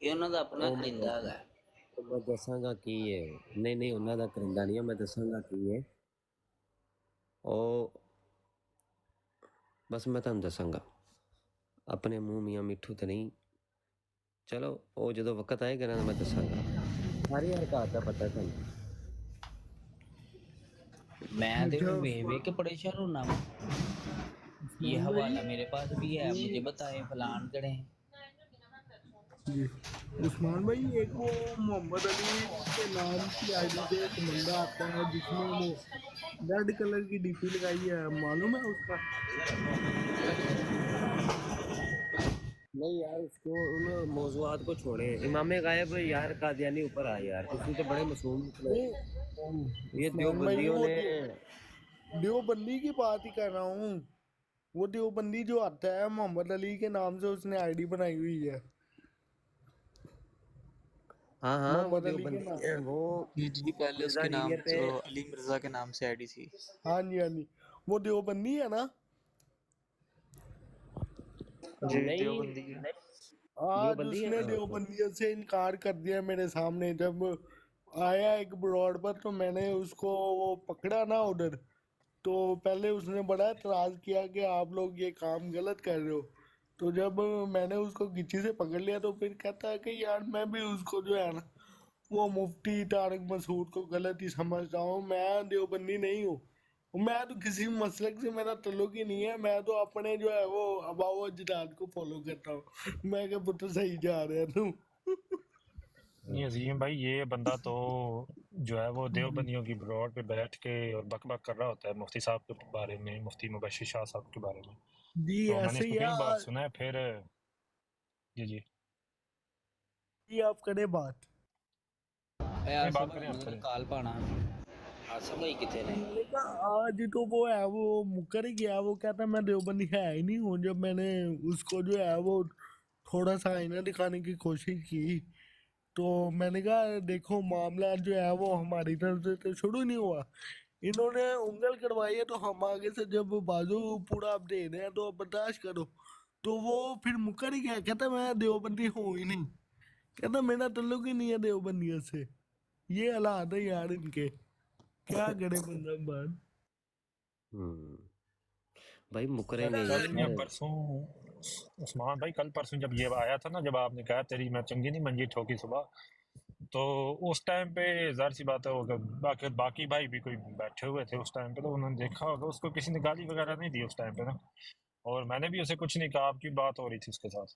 ਇਹ ਉਹਨਾਂ ਦਾ ਆਪਣਾ ਉਹ ਕਰਿੰਦਾ ਹੈਗਾ। ਮੈਂ ਦੱਸਾਂਗਾ ਕੀ ਹੈ, ਨਹੀਂ ਨਹੀਂ ਉਹਨਾਂ ਦਾ ਕਰਿੰਦਾ ਨਹੀਂ ਹੈ, ਮੈਂ ਦੱਸਾਂਗਾ ਕੀ ਹੈ ਉਹ, ਬਸ ਮੈਂ ਤੁਹਾਨੂੰ ਦੱਸਾਂਗਾ ਆਪਣੇ ਮੂੰਹ ਮੀਆਂ ਮਿੱਠੂ ਤੇ ਨਹੀਂ। ਚਲੋ ਉਹ ਜਦੋਂ ਵਕਤ ਆਏਗਾ ਨਾ ਮੈਂ ਦੱਸਾਂਗਾ, ਸਾਰੀ ਹਰਕਤ ਦਾ ਪਤਾ ਤੁਹਾਨੂੰ। ਮੈਂ ਤੇ ਵੇਖ ਵੇਖ ਕੇ ਪਰੇਸ਼ਾਨ ਹੋਣਾ ਵਾ। یہ عثمان حوالہ بھائی میرے پاس بھی ہے، مجھے یہ بتائیں فلان کریں۔ جی عثمان بھائی ایک وہ محمد علی کے نام کی آئی ڈی سے ایک بندہ آتا ہے جس نے وہ ریڈ کلر کی ڈی پی لگائی ہے، معلوم ہے اس کا؟ نہیں یار اس کو ان موضوعات کو چھوڑیں، امام غائب یار قادیانی اوپر آئے یار، تسی تو بڑے معصوم نکلے۔ نہیں یہ عثمان بھائی دیوبندیوں وہ نے دیوبندی کی بات ہی کر رہا ہوں، وہ دیوبندی جو آتا ہے محمد علی کے نام سے اس نے آئی ڈی بنائی ہوئی ہے، ہاں ہاں وہ محمد علی کے دیوبندی نام۔ ہیں، وہ جی پہلے اس مرزا کے نام نیت پہ وہ علی مرزا کے نام سے آئی ڈی تھی۔ ہاں جی ہاں جی، وہ دیوبندی ہے نا؟ جی نہیں دیوبندی ہے۔ آج دیوبندی اس ہے نے نا وہ تو۔ دیوبندیت سے انکار کر دیا میرے سامنے، جب آیا ایک بروڈ پر تو میں نے اس کو وہ پکڑا نا ادھر، تو پہلے اس نے بڑا اعتراض کیا کہ آپ لوگ یہ کام غلط کر رہے ہو، تو جب میں نے اس کو گچی سے پکڑ لیا تو پھر کہتا ہے کہ یار میں بھی اس کو جو ہے نا وہ مفتی طارق مسعود کو غلط ہی سمجھتا ہوں، میں دیوبندی نہیں ہوں، میں تو کسی مسلک سے میرا تعلق ہی نہیں ہے، میں تو اپنے جو ہے وہ آبا و اجداد کو فالو کرتا ہوں، میں کہ پتر صحیح جا رہے ہیں تم۔ نہیں عظیم بھائی، یہ بندہ تو جو ہے وہ دیوبندیوں کی بروڈ پہ بیٹھ کے اور بک بک کر رہا ہوتا ہے مفتی صاحب کے بارے میں، مفتی مبشر شاہ صاحب کے بارے میں۔ جی تو میں نے ایسے اس کو ہی کئی بار ہے سنا ہے، پھر جی جی، آپ کریں بات۔ یار نہیں سب بات کریں، آپ میرا کریں۔ کال پانا آصف بھائی کتنے نے؟ میں نے کہا آج تو وہ ہے وہ مکر ہی گیا، وہ کہتا میں دیوبندی ہے ہی نہیں ہوں، جب میں نے اس کو جو ہے وہ تھوڑا سا آئینہ دکھانے کی کوشش کی تو میں نے کہا دیکھو معاملہ جو ہے وہ ہماری طرف سے تو شروع نہیں ہوا، انہوں نے انگل کروائی ہے تو ہم آگے سے جب بازو پورا آپ دے رہے ہیں تو آپ برداشت کرو، تو وہ پھر مکر ہی گیا، کہتا میں دیوبندی ہوں ہی نہیں، کہتا میرا تعلق ہی نہیں ہے دیوبندیت سے۔ یہ حالات ہے یار ان کے، کیا کرے بندہ بات۔ بھائی مکریں یار گے کل یا یار۔ پرسوں عثمان بھائی، کل پرسوں جب یہ آیا تھا نا، جب آپ نے کہا تیری میں چنگی نہیں منجی ٹھوکی صبح، تو اس ٹائم پہ ظاہر سی بات ہے باقی بھائی بھی کوئی بیٹھے ہوئے تھے اس ٹائم پہ، تو انہوں نے دیکھا ہوگا اس کو کسی نے گالی وغیرہ نہیں دی اس ٹائم پہ نا، اور میں نے بھی اسے کچھ نہیں کہا، آپ کی بات ہو رہی تھی اس کے ساتھ،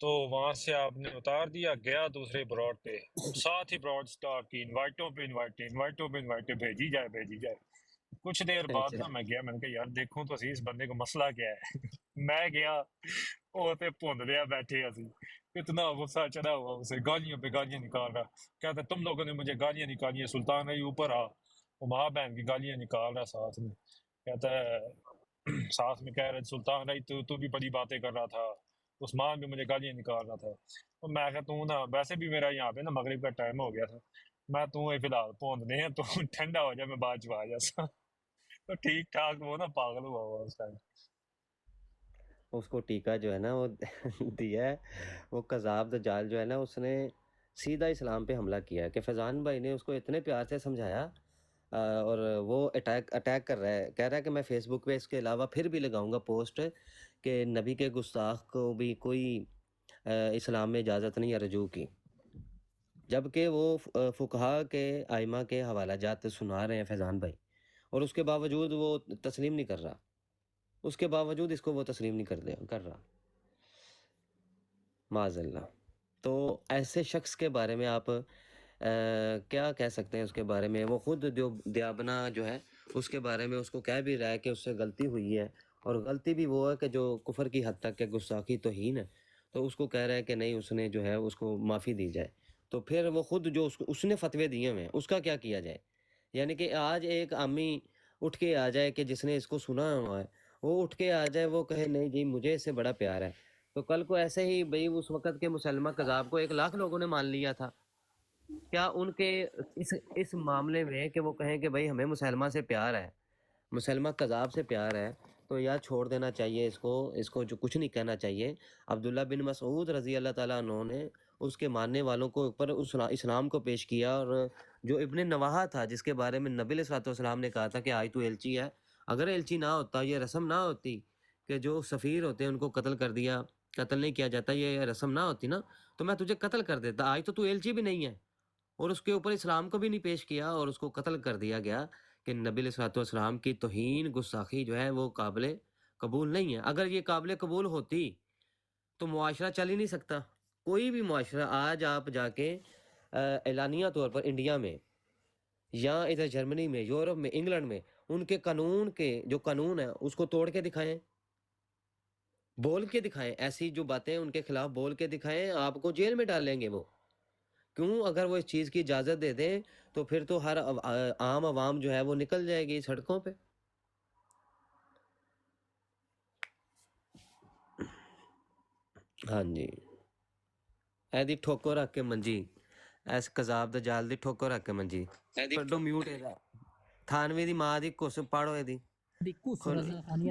تو وہاں سے آپ نے اتار دیا، گیا دوسرے براڈ پہ، ساتھ ہی براڈ سٹارٹ کی، انوائٹوں پہ انوائٹیں بھیجی جائے۔ کچھ دیر بعد نا میں گیا، میں نے کہا یار دیکھوں تو صحیح اس بندے کو مسئلہ کیا ہے میں گیا، وہ تے پھند لیا بیٹھے اسی، اتنا غصہ چڑھا ہوا اسے، گالیاں پہ گالیاں نکال رہا، کہتا تم لوگوں نے مجھے گالیاں نکالی ہیں، سلطان رہی اوپر آ، وہ ماں بہن کی گالیاں نکال رہا ساتھ میں، کہتا ہے ساتھ میں کہہ رہا سلطان رہی تو بھی بڑی باتیں کر رہا تھا، عثمان بھی مجھے گالیاں نکال رہا تھا، تو میں کہا تو نا ویسے بھی میرا یہاں پہ نا مغرب کا ٹائم ہو گیا تھا، میں تو فی الحال پوندنے ہیں، تو ٹھنڈا ہو جائے میں بعد چ آ جاتا، تو ٹھیک ٹھاک وہ نا پاگل ہوا ہوا اس ٹائم۔ اس کو ٹیکا جو ہے نا وہ دیا ہے، وہ قذاب دجال جو ہے نا اس نے سیدھا اسلام پہ حملہ کیا ہے، کہ فیضان بھائی نے اس کو اتنے پیار سے سمجھایا، اور وہ اٹیک کر رہا ہے، کہہ رہا ہے کہ میں فیس بک پہ اس کے علاوہ پھر بھی لگاؤں گا پوسٹ کہ نبی کے گستاخ کو بھی کوئی اسلام میں اجازت نہیں ہے رجوع کی، جبکہ وہ فقہا کے ائمہ کے حوالہ جات سنا رہے ہیں فیضان بھائی، اور اس کے باوجود وہ تسلیم نہیں کر رہا، اس کے باوجود اس کو وہ تسلیم نہیں کر رہا، معاذ اللہ۔ تو ایسے شخص کے بارے میں آپ کیا کہہ سکتے ہیں اس کے بارے میں؟ وہ خود جو دیابنا جو ہے اس کے بارے میں اس کو کہہ بھی رہا ہے کہ اس سے غلطی ہوئی ہے، اور غلطی بھی وہ ہے کہ جو کفر کی حد تک ہے، گستاخی توہین ہے، تو اس کو کہہ رہا ہے کہ نہیں اس نے جو ہے اس کو معافی دی جائے، تو پھر وہ خود جو اس نے فتوے دیے ہوئے ہیں اس کا کیا کیا جائے؟ یعنی کہ آج ایک عامی اٹھ کے آ جائے کہ جس نے اس کو سنا ہوا ہے، وہ اٹھ کے آ جائے، وہ کہے نہیں جی مجھے اس سے بڑا پیار ہے، تو کل کو ایسے ہی بھئی اس وقت کے مسلمہ قذاب کو 1,00,000 لوگوں نے مان لیا تھا، کیا ان کے اس معاملے میں کہ وہ کہیں کہ بھئی ہمیں مسلمہ سے پیار ہے، مسلمہ قذاب سے پیار ہے، تو یا چھوڑ دینا چاہیے اس کو جو کچھ نہیں کہنا چاہیے۔ عبداللہ بن مسعود رضی اللہ تعالیٰ عنہ نے اس کے ماننے والوں کو اوپر اسلام کو پیش کیا، اور جو ابن نواحہ تھا جس کے بارے میں نبی علیہ السلام نے کہا تھا کہ آج تو ایلچی ہے، اگر ایلچی نہ ہوتا، یہ رسم نہ ہوتی کہ جو سفیر ہوتے ہیں ان کو قتل نہیں کیا جاتا، یہ رسم نہ ہوتی نا، تو میں تجھے قتل کر دیتا، آج تو ایلچی بھی نہیں ہے، اور اس کے اوپر اسلام کو بھی نہیں پیش کیا اور اس کو قتل کر دیا گیا، کہ نبی علیہ السلام کی توہین گستاخی جو ہے وہ قبول نہیں ہے. اگر یہ قابل قبول ہوتی تو معاشرہ چل ہی نہیں سکتا. کوئی بھی معاشرہ آج آپ جا کے اعلانیہ طور پر انڈیا میں یا ادھر جرمنی میں، یورپ میں، انگلینڈ میں ان کے قانون کے جو قانون ہیں اس کو توڑ کے دکھائیں، بول کے دکھائیں. ایسی جو باتیں ان کے خلاف بول کے دکھائیں، آپ کو جیل میں ڈال لیں گے وہ. کیوں؟ اگر وہ اس چیز کی اجازت دے دیں تو پھر تو ہر عام عوام جو ہے وہ نکل جائے گی سڑکوں پہ. ہاں جی، اے دی ٹھوکو رکھ کے منجی، ایس قذاب دا جال دی ٹھوکو رکھ کے منجی. کڈو میوٹ ہے تھانوی دی ماں دی کس پاڑو اے دی.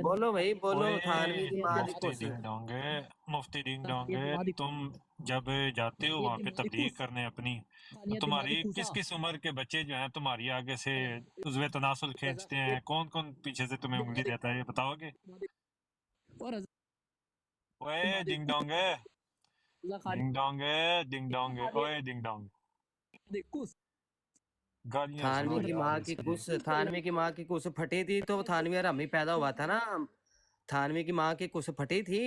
بولو بھائی بولو، تھانوی دی ماں دی مفتی کس. ڈنگ ڈونگے، مفتی ڈنگ ڈونگے، تم جب جاتے ہو وہاں پہ تبلیغ کرنے اپنی، تو تمہاری کس کس عمر کے بچے جو ہیں تمہاری آگے سے عضو تناسل کھینچتے ہیں؟ کون کون پیچھے سے تمہیں انگلی دیتا ہے یہ بتاؤ گے؟ اوے ڈنگ ڈونگے، ڈنگ ڈونگے، ڈنگ ڈونگے، اوے ڈنگ ڈونگ، گالیاں تھانوی سنو کی یار ماں اس کی کی. کس، تھانوی کی ماں کی کس پھٹی تھی تو تھانوی حرامی پیدا ہوا تھا نا. تھانوی کی ماں کی کس پھٹی تھی.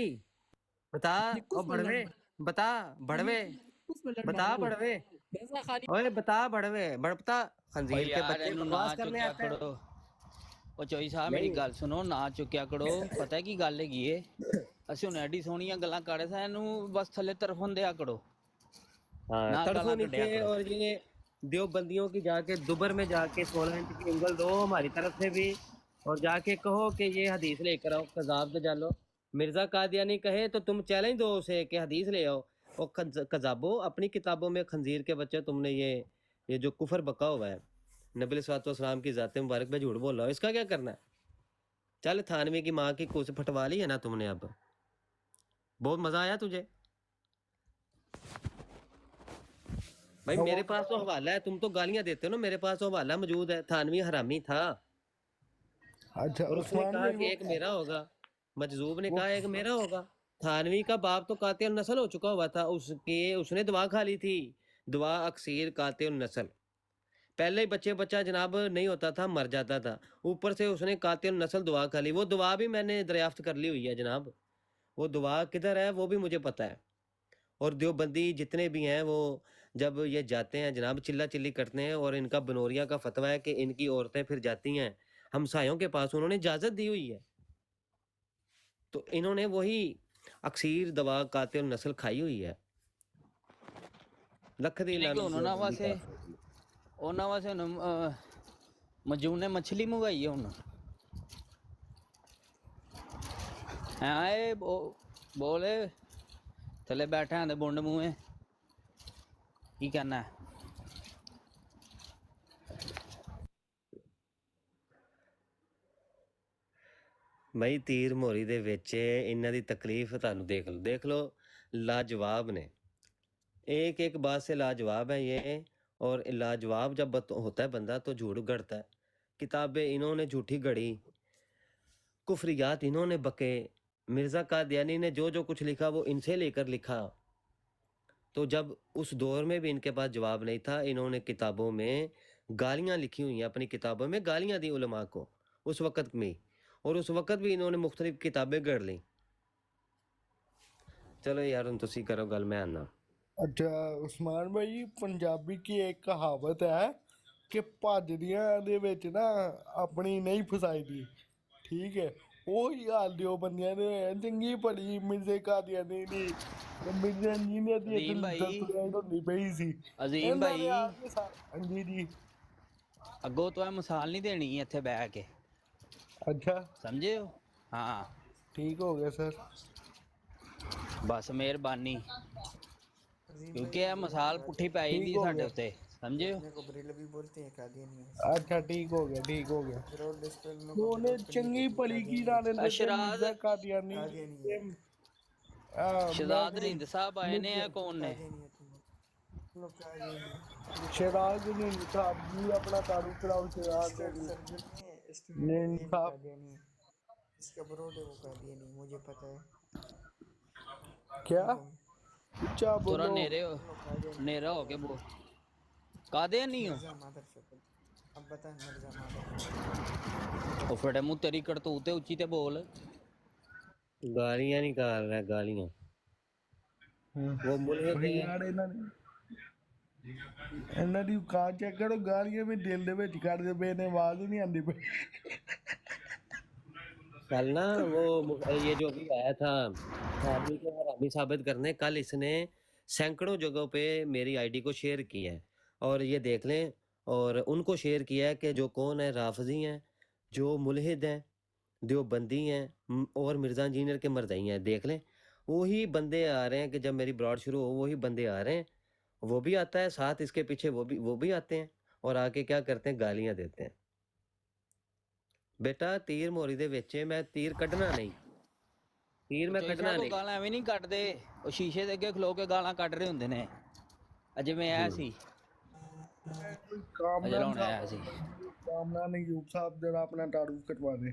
بتا او بڑوے، بتا بڑوے، بتا بڑوے، اوے بتا بڑوے، بڑپتا او خنزیر کے یار بچے اینو نہ بکواس کرنے چکیا آتے ہیں. کرو. او چوئی صاحب میری نہیں گل سنو، نہ چکیا کرو. پتہ کی گل ہے کی اسی ہن ایڈی سونیاں گلاں کر سا اینو بس تھلے طرفوں دیا کرو، ہاں، نہ تڑفو گالاں کڈیا نیچے. کرو. اور یہ دیوبندیوں کی جا کے دبر میں جا کے 16 انچ کی انگل دو ہماری طرف سے بھی، اور جا کے کہو کہ یہ حدیث لے کر آؤ. قذاب دے جالو، مرزا قادیانی کہے تو تم چیلنج دو اسے کہ حدیث لے آؤ. اور قذابو، اپنی کتابوں میں خنزیر کے بچے تم نے یہ جو کفر بکا ہوا ہے نبی علیہ الصلوۃ والسلام کی ذات مبارک پہ جھوٹ بول رہا ہو، اس کا کیا کرنا ہے؟ چل تھانوی کی ماں کی کوس پھٹوا لی ہے نا تم نے. اب بہت مزہ آیا تجھے بھائی. میرے پاس تو حوالہ ہے، تم تو گالیاں دیتے ہو نا. میرے پاس تو حوالہ موجود ہے. تھانوی حرامی تھا اچھا اور اس نے عثمان کہا بھائی کہ ایک میرا ہوگا. مجذوب نے وہ کہا ایک میرا ہوگا. تھانوی کا باپ تو قاطع النسل ہو چکا ہوا تھا. اس نے دعا کھا لی تھی، دعا اکثیر قاطع النسل. پہلے ہی بچہ جناب نہیں ہوتا تھا، مر جاتا تھا، اوپر سے اس نے قاطع النسل دعا کھا لی. وہ دعا بھی میں نے دریافت کر لی ہوئی ہے جناب. وہ دعا کدھر ہے وہ بھی مجھے پتہ ہے. اور دیوبندی جتنے بھی ہیں وہ جب یہ جاتے ہیں جناب چلا چلی کرتے ہیں، اور ان کا بنوریا کا فتویٰ ہے کہ ان کی عورتیں پھر جاتی ہیں ہمسایوں کے پاس، انہوں نے اجازت دی ہوئی ہے، تو انہوں نے وہی اکثیر دوا قاطع النسل کھائی ہوئی ہے. لکھ دی کہ لعنت انہوں دیوبندی واسطے کافر دی. انہاں واسطے مجون نے مچھلی منگائی ہے ہن. اے بولے تھلے بیٹھے ہیں بونڈ منہ کی کہنا ہے. بھائی تیر مہری دے وچ انہاں دی تکلیف تانوں دیکھ لو لاجواب نے. ایک ایک بات سے لاجواب ہے یہ. اور لاجواب جب ہوتا ہے بندہ تو جھوٹ گڑتا ہے. کتابیں انہوں نے جھوٹی گڑی، کفریات انہوں نے بکے. مرزا قادیانی نے جو کچھ لکھا وہ ان سے لے کر لکھا. تو جب اس دور میں بھی ان کے پاس جواب نہیں تھا، انہوں نے کتابوں میں گالیاں لکھی ہوئی ہیں، اپنی کتابوں میں گالیاں دی علماء کو اس وقت میں. اور اس وقت بھی انہوں نے مختلف کتابیں گڑھ لیں. چلو یار ہن تسی کرو گل، میں آنا. اچھا عثمان بھائی، پنجابی کی ایک کہاوت ہے کہ بھجدیاں دے وچ نا اپنی نہیں پھسائی دی. ٹھیک ہے، وہی حال دیوبندیاں دے ہوئے چنگی بھلی مرزے قادیانی دی مرزا انجینئر دی ایک عظیم بھائی، دستورات ہوندی پئی سی. عظیم انہاں نے آ بھائی کے ہاں جی اگوں تو مثال نہیں دینی اتنے بہ کے، اچھا سمجھے ہو؟ ہاں ٹھیک ہو گیا سر. بس مہربانی، کیونکہ یہ مثال پٹھی پی ٹھیک جاندی ہو ساڈے گیا. اتنے، سمجھے ہو؟ اچھا ٹھیک ہو گیا، ٹھیک ہو گیا. تو نے چنگی بھلی کی رانن دیتے اشراز مرزا قادیانی میں شہزاد رند صاحب آئے نے، ہیں کون نے؟ شراز نے صاحب جی اپنا کارو چلاؤ. شراز نے صاحب کیا اچھا تھوڑا بولو. نیرا ہو کے بول. قادیانی نہیں ہو وہ فڑے منہ تیری کرتوت اچھی تے بول. گالیاں نکال رہا ہے گالیاں وہ ملحد بھائی ہے یار ਇਹਨਾਂ ਦੀ ਔਕਾਤ ਚੈੱਕ ਕਰੋ ਗਾਲੀਆਂ ਵੀ ਦਿਲ ਦੇ ਵਿੱਚ ਕੱਢਦੇ ਪਏ ਨੇ ਆਵਾਜ਼ ਹੀ ਨਹੀਂ ਆਉਂਦੀ ਪਈ کل نا یہ جو ابھی آیا تھا آدمی کو حرامی ثابت کرنے کل اس نے سینکڑوں جگہوں پہ میری آئی ڈی کو شیئر کیا ہے اور یہ دیکھ لیں اور ان کو شیئر کیا ہے کہ جو کون ہے رافضی ہیں جو ملحد ہیں دیوبندی ہیں اور مرزا انجینئر کے مرزائی ہیں دیکھ لیں وہی بندے آ رہے ہیں کہ جب میری براڈ شروع ہو وہی بندے آ رہے ہیں وہ بھی آتا ہے ساتھ اس کے پیچھے وہ بھی آتے ہیں اور آ کے کیا کرتے ہیں گالیاں دیتے ہیں بیٹا تیر موری دے وچ میں تیر کڈنا نہیں تیر میں جیشا کڈنا کو نہیں گاਲਾਂ ਐਵੇਂ ਨਹੀਂ ਕੱਢਦੇ ਉਹ ਸ਼ੀਸ਼ੇ ਦੇ ਅੱਗੇ ਖਲੋ ਕੇ ਗਾਲਾਂ ਕੱਢ ਰਹੇ ਹੁੰਦੇ ਨੇ ਜਿਵੇਂ ਆਇਆ ਸੀ ਕੋਈ ਅਜੇ ਕਾਮਰਾਨ ਲਾਉਣ ਆਇਆ ਸੀ ਕਾਮਰਾਨ ਅਯੂਬ ਸਾਹਿਬ ਜਰਾ ਆਪਣਾ ਤਾਰੂਫ ਕਟਵਾ ਦੇ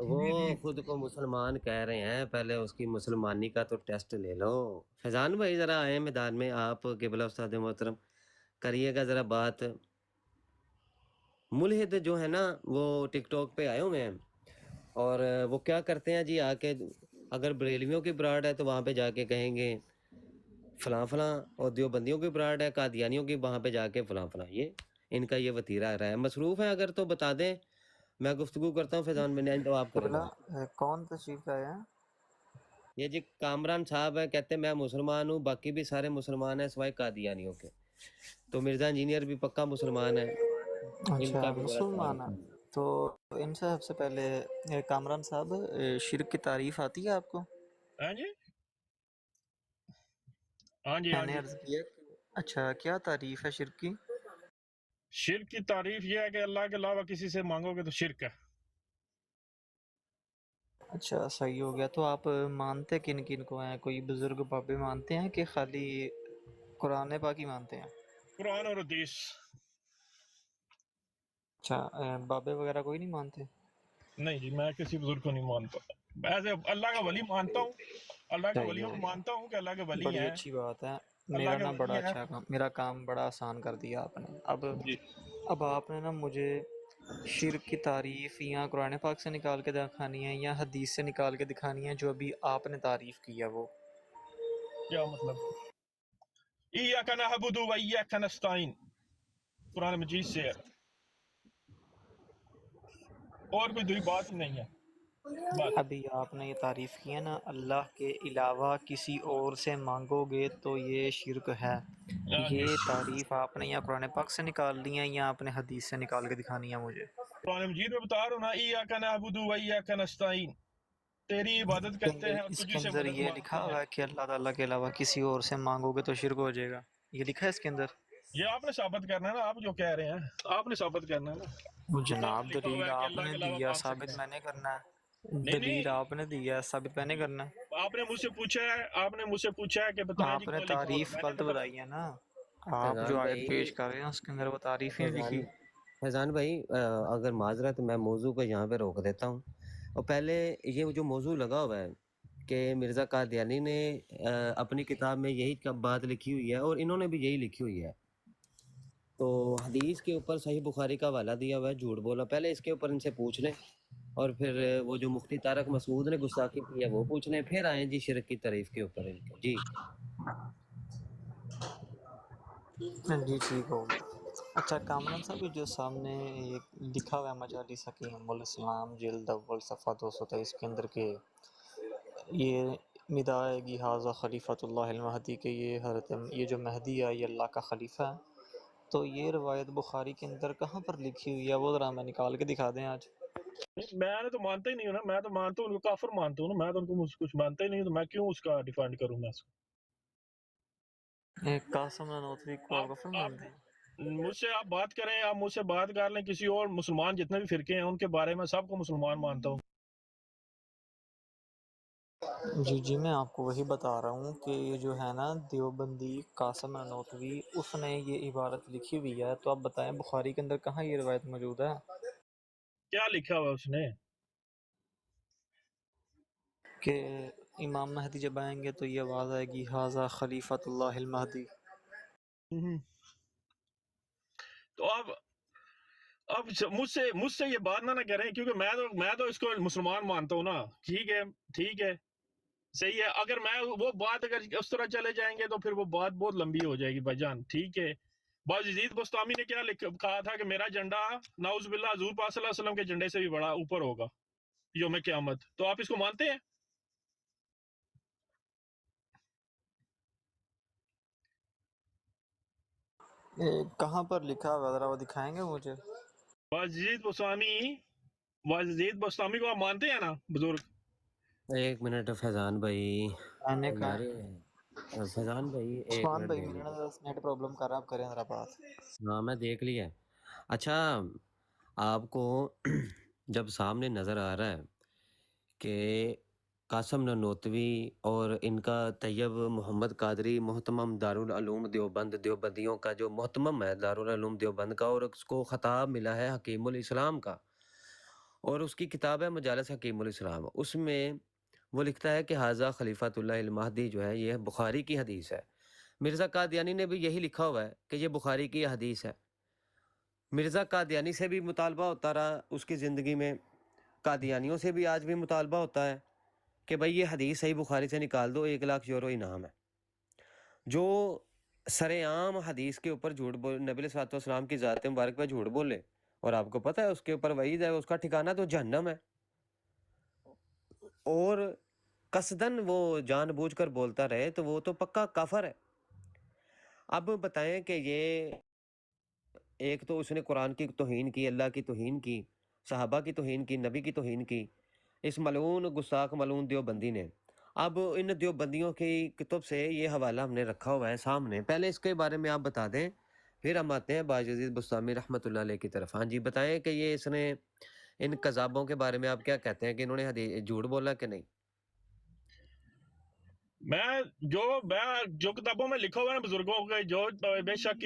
وہ خود کو مسلمان کہہ رہے ہیں پہلے اس کی مسلمانی کا تو ٹیسٹ لے لو فیضان بھائی ذرا آئے میدان میں آپ قبلہ استاد محترم کریے گا ذرا بات ملحد جو ہے نا وہ ٹک ٹاک پہ آئے ہوئے ہیں اور وہ کیا کرتے ہیں جی آ کے اگر بریلویوں کی براڈ ہے تو وہاں پہ جا کے کہیں گے فلاں فلاں اور دیوبندیوں کی براڈ ہے قادیانیوں کی وہاں پہ جا کے فلاں فلاں یہ ان کا یہ وتیرہ رہا ہے مصروف ہیں اگر تو بتا دیں میں گفتگو کرتا ہوں فیضان میں تو آپ کریں گے کون تشریف لائے ہیں یہ جی کامران صاحب ہیں کہتے ہیں میں مسلمان ہوں باقی بھی سارے مسلمان ہیں سوائے قادیانیوں کے تو مرزا انجینئر بھی پکا مسلمان ہے ان کا اچھا بھی ذرا مسلمان تعارف ہیں ہے۔ تو ان سے سب سے پہلے کامران صاحب شرک کی تعریف آتی ہے آپ کو ہیں جی ہاں جی میں ہاں نے جی عرض کیا اچھا کیا تعریف ہے شرک کی شرک کی تعریف یہ ہے کہ اللہ کے علاوہ کسی سے مانگو گے تو شرک ہے اچھا صحیح ہو گیا تو آپ مانتے کن کن کو ہیں کوئی بزرگ بابے مانتے ہیں کہ خالی قرآن پاک ہی مانتے ہیں قرآن اور حدیث اچھا بابے وغیرہ کوئی نہیں مانتے نہیں جی میں کسی بزرگ کو نہیں مانتا ایسے اللہ کا ولی مانتا ہوں اللہ کے صحیح ولیوں ہو کو گیا مانتا ہوں کہ اللہ کے ولی بڑی ہیں اچھی بات ہے اللہ میرا کے نا بڑا ولی ہیں اچھا کام میرا کام بڑا آسان کر دیا آپ نے جی اب آپ نے نا مجھے شرک کی تعریف یا قرآن پاک سے نکال کے دکھانی ہے یا حدیث سے نکال کے دکھانی ہے جو ابھی آپ نے تعریف کی ہے وہ کیا مطلب ایاک نعبد و ایاک نستعین قرآن مجید سے ہے اور کوئی دوئی بات ہی نہیں ہے بس ابھی آپ نے یہ تعریف کی ہے نا اللہ کے علاوہ کسی اور سے مانگو گے تو یہ شرک ہے ہاں جی یہ تعریف آپ نے یا قرآن پاک سے نکال لی ہے یا آپ نے حدیث سے نکال کے دکھانی ہے مجھے قرآن مجید میں بتا رہا ہوں نا ایاک نعبد و ایاک نستعین تیری عبادت کرتے ہیں اور اس کے تجھی سے اندر مدد یہ مانگتے لکھا ہیں ہوا ہے کہ اللہ تعالیٰ کے علاوہ کسی اور سے مانگو گے تو شرک ہو جائے گا یہ لکھا ہے اس کے اندر یہ آپ نے ثابت کرنا ہے نا آپ جو کہہ رہے ہیں آپ نے ثابت کرنا ہے نا کہاں جناب پہ لکھا ہوا دلیل ہے کہ آپ اللہ نے کے علاوہ دیا مانگ سکتے ثابت ہیں میں نے کرنا ہے نہیں دلیل نہیں آپ نے دیا ثابت میں نے کرنا ہے آپ نے مجھ سے پوچھا ہے آپ نے مجھ سے پوچھا ہے کہ بتائیں جی آپ نے کہاں لکھا ہوا ہے تعریف میں نے غلط بتایا بتائی ہے نا آپ فیضان جو آیت بھائی پیش کر رہے ہیں اس کے اندر وہ تعریف ہی نہیں لکھی فیضان بھائی اگر معذرت میں موضوع کو یہاں پہ روک دیتا ہوں اور پہلے یہ جو موضوع لگا ہوا ہے کہ مرزا قادیانی نے اپنی کتاب میں یہی بات لکھی ہوئی ہے اور انہوں نے بھی یہی لکھی ہوئی ہے تو حدیث کے اوپر صحیح بخاری کا حوالہ دیا ہوا ہے جھوٹ بولا پہلے اس کے اوپر ان سے پوچھ لیں اور پھر وہ جو مفتی طارق مسعود نے گستاخی کی ہے وہ پوچھ لیں پھر آئیں جی شرک کی تعریف کے اوپر ان کے جی جی ٹھیک ہو گیا اچھا کامران صاحب یہ جو سامنے یہ لکھا ہوا ہے مجالس حکیم الاسلام جلد اول صفحہ 223 کے اندر کہ یہ ندا آئے گی حاضہ خلیفۃ اللہ المہدی کہ یہ جو مہدی ہے یہ اللہ کا خلیفہ ہے، تو یہ روایت بخاری کے اندر کہاں پر لکھی ہوئی ہے؟ وہ ذرا ہمیں نکال کے دکھا دیں آج۔ میں نے تو مانتا ہی نہیں ہوں نا، میں تو مانتا ہوں ان کو کافر مانتا ہوں نا، میں تو ان کو کچھ مانتا ہی نہیں ہوں، تو میں کیوں اس کا ڈیفینڈ کروں میں اس کو؟ قاسم نانوتوی کو آپ کفر آپ مانتے ہیں؟ مجھ سے آپ بات کریں، آپ مجھ سے بات کر لیں، کسی اور مسلمان جتنے بھی فرقے ہیں ان کے بارے میں سب کو مسلمان مانتا ہوں۔ جی جی میں آپ کو وہی بتا رہا ہوں کہ یہ جو ہے نا دیوبندی قاسم نانوتوی اس نے یہ عبارت لکھی ہوئی ہے، تو آپ بتائیں بخاری کے اندر کہاں یہ روایت موجود ہے؟ کیا لکھا ہوا اس نے؟ کہ امام مہدی جب آئیں گے تو یہ آواز آئے گی حاضہ خلیفۃ اللہ المہدی۔ تو اب مجھ سے یہ بات نہ کریں، کیونکہ میں تو اس کو مسلمان مانتا ہوں نا۔ ٹھیک ہے صحیح ہے، اگر میں وہ بات اگر اس طرح چلے جائیں گے تو پھر وہ بات بہت لمبی ہو جائے گی بھائی جان۔ ٹھیک ہے، باجزید بستامی نے کیا کہا تھا کہ میرا جھنڈا نعوذ باللہ حضور پاک صلی اللہ علیہ وسلم کے جھنڈے سے بھی بڑا اوپر ہوگا یوم قیامت، تو آپ اس کو مانتے ہیں؟ کہاں پر لکھا ہوا ذرا وہ دکھائیں گے مجھے؟ باجزید بستامی کو آپ مانتے ہیں نا بزرگ؟ ایک منٹ فیضان بھائی، میں نے کہا یار فیضان بھائی ایک عثمان منٹ بھائی دیکھ میرا لیجیے۔ نا نیٹ پرابلم کر رہا ہے، آپ کریں ذرا بات۔ ہاں میں دیکھ لیا۔ اچھا آپ کو جب سامنے نظر آ رہا ہے کہ قاسم نانوتوی اور ان کا طیب محمد قادری محتمم دارالعلوم دیوبند، دیوبندیوں کا جو محتمم ہے دارالعلوم دیوبند کا، اور اس کو خطاب ملا ہے حکیم الاسلام کا، اور اس کی کتاب ہے مجالس حکیم الاسلام، اس میں وہ لکھتا ہے کہ حاضہ خلیفۃ اللہ المہدی جو ہے یہ بخاری کی حدیث ہے۔ مرزا قادیانی نے بھی یہی لکھا ہوا ہے کہ یہ بخاری کی حدیث ہے۔ مرزا قادیانی سے بھی مطالبہ ہوتا رہا اس کی زندگی میں، قادیانیوں سے بھی آج بھی مطالبہ ہوتا ہے کہ بھائی یہ حدیث صحیح بخاری سے نکال دو، 1,00,000 یورو انعام ہے۔ جو سر عام حدیث کے اوپر جھوٹ بول، نبی علیہ الصلوۃ والسلام کی ذات مبارک پہ جھوٹ بولے، اور آپ کو پتہ ہے اس کے اوپر وعید ہے، اس کا ٹھکانہ تو جہنم ہے، اور قصدن وہ جان بوجھ کر بولتا رہے تو وہ تو پکا کافر ہے۔ اب بتائیں کہ یہ ایک تو اس نے قرآن کی توہین کی، اللہ کی توہین کی، صحابہ کی توہین کی، نبی کی توہین کی، اس ملعون گستاخ ملعون دیوبندی نے۔ اب ان دیوبندیوں کی کتب سے یہ حوالہ ہم نے رکھا ہوا ہے سامنے، پہلے اس کے بارے میں آپ بتا دیں، پھر ہم آتے ہیں باجزید بستامی رحمۃ اللہ علیہ کی طرف۔ ہاں جی بتائیں کہ یہ اس نے ان کذابوں کے بارے میں آپ کیا کہتے ہیں کہ انہوں نے جھوٹ بولا کہ نہیں؟ میں جو کتابوں میں لکھا ہوا ہے نا بزرگوں کے، جو بے شک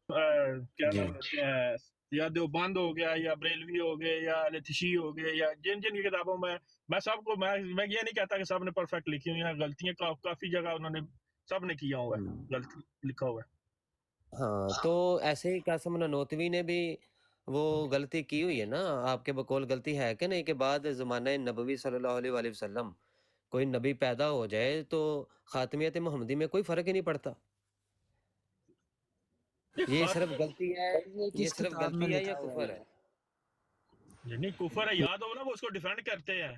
کیا جی نام لیتے ہیں، یا دیوبند ہو گیا، یا بریلوی ہو گئے، یا لتشی ہو گئے، یا جن کی کتابوں میں سب کو میں یہ نہیں کہتا کہ سب نے پرفیکٹ لکھی ہوئی ہیں، غلطیاں کافی جگہ انہوں نے سب نے کیا ہوا ہے، غلط لکھا ہوا ہے۔ ہاں تو ایسے ہی قاسم نانوتوی نے بھی وہ غلطی کی ہوئی ہے نا، آپ کے بقول غلطی ہے کہ نہیں، کہ بعد زمانہ نبوی صلی اللہ علیہ وآلہ وسلم کوئی نبی پیدا ہو جائے تو خاتمیت محمدی میں کوئی فرق ہی نہیں پڑتا؟ یہ صرف غلطی ہے، یہ یہ کس صرف کتاب میں غلطی ہے یا لکھا ہوا کفر ہے؟ نہیں کفر ہے، یاد ہو نا وہ اس کو ڈیفینڈ کرتے ہیں۔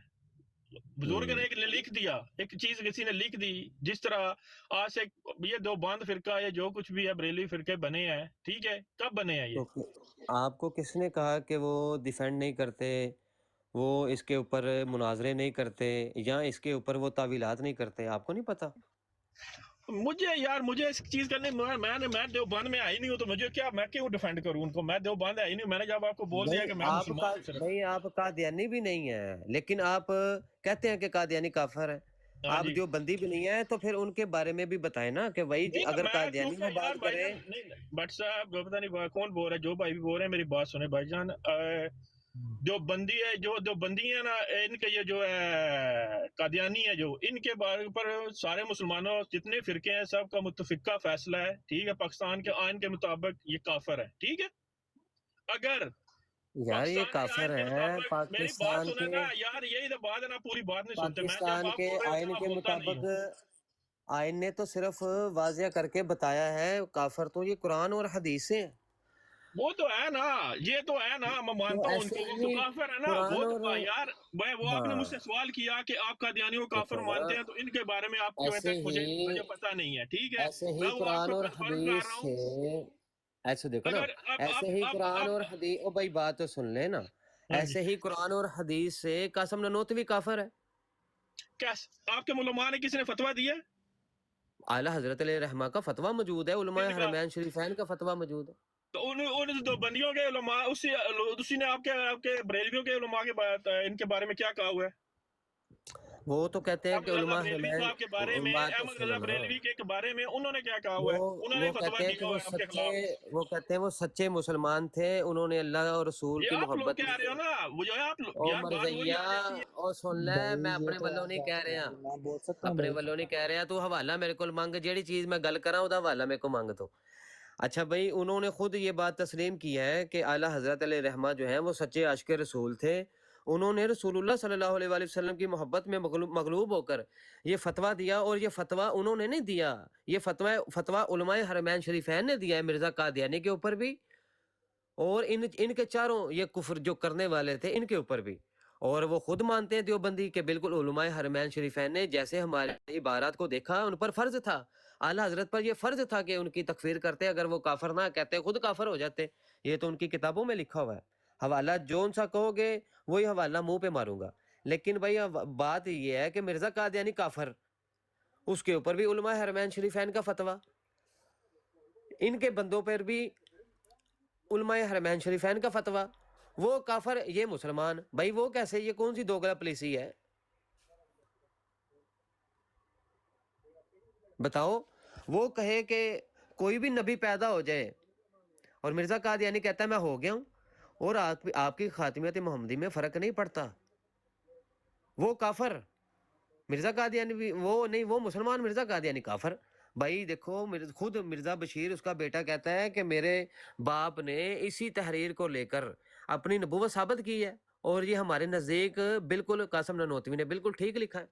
بزرگ نے ایک لکھ دیا، ایک چیز کسی نے لکھ دی، جس طرح آج سے یہ دو باندھ فرقہ یا جو کچھ بھی ہے بریلوی فرقے بنے ہیں، ٹھیک ہے، کب بنے ہیں یہ؟ تو آپ کو کس نے کہا کہ وہ ڈیفینڈ نہیں کرتے، وہ اس کے اوپر مناظرے نہیں کرتے، یا اس کے اوپر وہ تعویلات نہیں کرتے؟ آپ کو نہیں پتا؟ مجھے اس چیز کرنے میں دیوبند میں آئی نہیں ہوں، تو مجھے کیا، میں کیوں ڈیفینڈ کروں ان کو؟ میں دیوبند آئی نہیں ہوں، میں نے جب آپ کو بول دیا کہ میں مسلمان ہوں صرف۔ بھائی آپ قادیانی بھی نہیں ہیں، لیکن آپ کہتے ہیں کہ قادیانی کافر ہے، ہاں آپ جی، جو بندی بھی نہیں ہیں، تو پھر ان کے بارے میں بھی بتائیں نا کہ بھائی نہیں اگر میں قادیانی کیونکہ وہ یار بات بھائی کرے۔ جان، نہیں بٹ صاحب پتہ نہیں کون بول رہا ہے، جو بھائی بھی بول رہے ہیں میری بات سنیں بھائی جان، جو بندی ہے، جو بندی ہے نا، ان کے یہ جو ہے قادیانی ہے، جو ان کے بارے پر سارے مسلمانوں جتنے فرقے ہیں سب کا متفقہ فیصلہ ہے، ٹھیک ہے، پاکستان کے آئین کے مطابق یہ کافر ہے، ٹھیک ہے۔ اگر یار یہ پاکستان کے کافر آئین کے ہیں، مطابق، میری بات سنیں نا یار، یہی تو بات ہے نا، پوری بات نہیں سنتے، میں جب پاکستان آپ کے بول رہے ہوتے ہیں آئین میں کے بولتا نہیں مطابق ہوں۔ آئین نے تو صرف واضح کر کے بتایا ہے کافر تو یہ قرآن اور حدیث سے ہے. وہ تو ہے نا، یہ تو ہے نا، میں تو مانتا ہوں ان ایسے کو، وہ تو ہی کافر ہے نا. قرآن وہ اور تو یار بھائی، وہ آپ نے مجھ سے ہاں سوال کیا کہ آپ قادیانی کو کافر دیکھو نا مانتے ہیں، تو ان کے بارے میں آپ کیوں ایسے تک مجھے پتہ نہیں ہے. ٹھیک ہے، ایسے میں ہی وہ آپ قرآن کو اور کنفرم کر حدیث رہا سے ہوں. ایسے دیکھو نا اگر اب ایسے ہی قرآن اور اب حدیث او بھائی بات تو سن لے نا. ہاں جی، ایسے ہی قرآن اور حدیث سے قاسم نانوتوی کافر ہے. کیا آپ کے علماء نے کسی نے فتویٰ دیا؟ اعلیٰ حضرت علیہ رحمہ کا فتویٰ موجود ہے، علماء کن کا؟ حرمین شریفین کا فتویٰ موجود ہے. تو ان دو بندیوں کے علماء، اسی نے آپ کے بریلویوں کے علماء کے بات ان کے بارے میں کیا کہا ہوا ہے؟ وہ تو کہتے ہیں کہ احمد رضا علماء بریلوی حرمین صاحب کے بارے میں، بات تو احمد سنو رضا نا. بریلوی کے بارے میں انہوں نے کیا کہا ہوا وہ ہے؟ انہوں نے وہ فتویٰ کہتے ہیں دیا کہ ہوا ہے آپ کے خلاف. وہ کہتے ہیں وہ سچے مسلمان تھے، انہوں نے اللہ اور رسول یہ کی آپ لوگ محبت کہہ رہے ہو میں. نا، وہ جو ہے آپ او یار بات وہی مرزیا آ جاتی ہے. او سن لے، بھائی میں یہ اپنے تو ولوں آپ نہیں کہہ بات رہا، میں بول سکتا ہوں اپنے بھائی. ولوں نہیں کہہ رہا. تو حوالہ میرے کو مانگ، جیڑی چیز میں گل کراں دا حوالہ میرے کو مانگ. تو اچھا بھائی، انہوں نے خود یہ بات تسلیم کی ہے کہ اعلیٰ حضرت علیہ رحمہ جو ہیں وہ سچے عاشق رسول تھے. انہوں نے رسول اللہ صلی اللہ علیہ وآلہ وسلم کی محبت میں مغلوب ہو کر یہ فتویٰ دیا. اور یہ فتویٰ انہوں نے نہیں دیا، یہ فتویٰ علماء حرمین شریفین نے دیا ہے، مرزا قادیانی کے اوپر بھی، اور ان کے چاروں یہ کفر جو کرنے والے تھے ان کے اوپر بھی. اور وہ خود مانتے ہیں دیوبندی کہ بالکل علماء حرمین شریفین نے جیسے ہمارے عبارات کو دیکھا، ان پر فرض تھا، اعلیٰ حضرت پر یہ فرض تھا کہ ان کی تکفیر کرتے، اگر وہ کافر نہ کہتے خود کافر ہو جاتے. یہ تو ان کی کتابوں میں لکھا ہوا ہے. حوالہ جون سا کہو گے وہی حوالہ منہ پہ ماروں گا. لیکن بھائی بات یہ ہے کہ مرزا قادیانی کافر، اس کے اوپر بھی علماء حرمین شریفین کا فتویٰ، ان کے بندوں پر بھی علماء حرمین شریفین کا فتویٰ. وہ کافر یہ مسلمان. بھائی وہ کیسے، یہ کون سی دوگلا پلیسی ہے بتاؤ. وہ کہے کہ کوئی بھی نبی پیدا ہو جائے اور مرزا قادیانی کہتا ہے میں ہو گیا ہوں، اور آپ کی خاتمیت محمدی میں فرق نہیں پڑتا، وہ کافر. مرزا قادیانی بھی وہ نہیں، وہ مسلمان، مرزا قادیانی کافر. بھائی دیکھو، خود مرزا بشیر اس کا بیٹا کہتا ہے کہ میرے باپ نے اسی تحریر کو لے کر اپنی نبوت ثابت کی ہے، اور یہ ہمارے نزدیک بالکل قاسم نانوتوی نے بالکل ٹھیک لکھا ہے.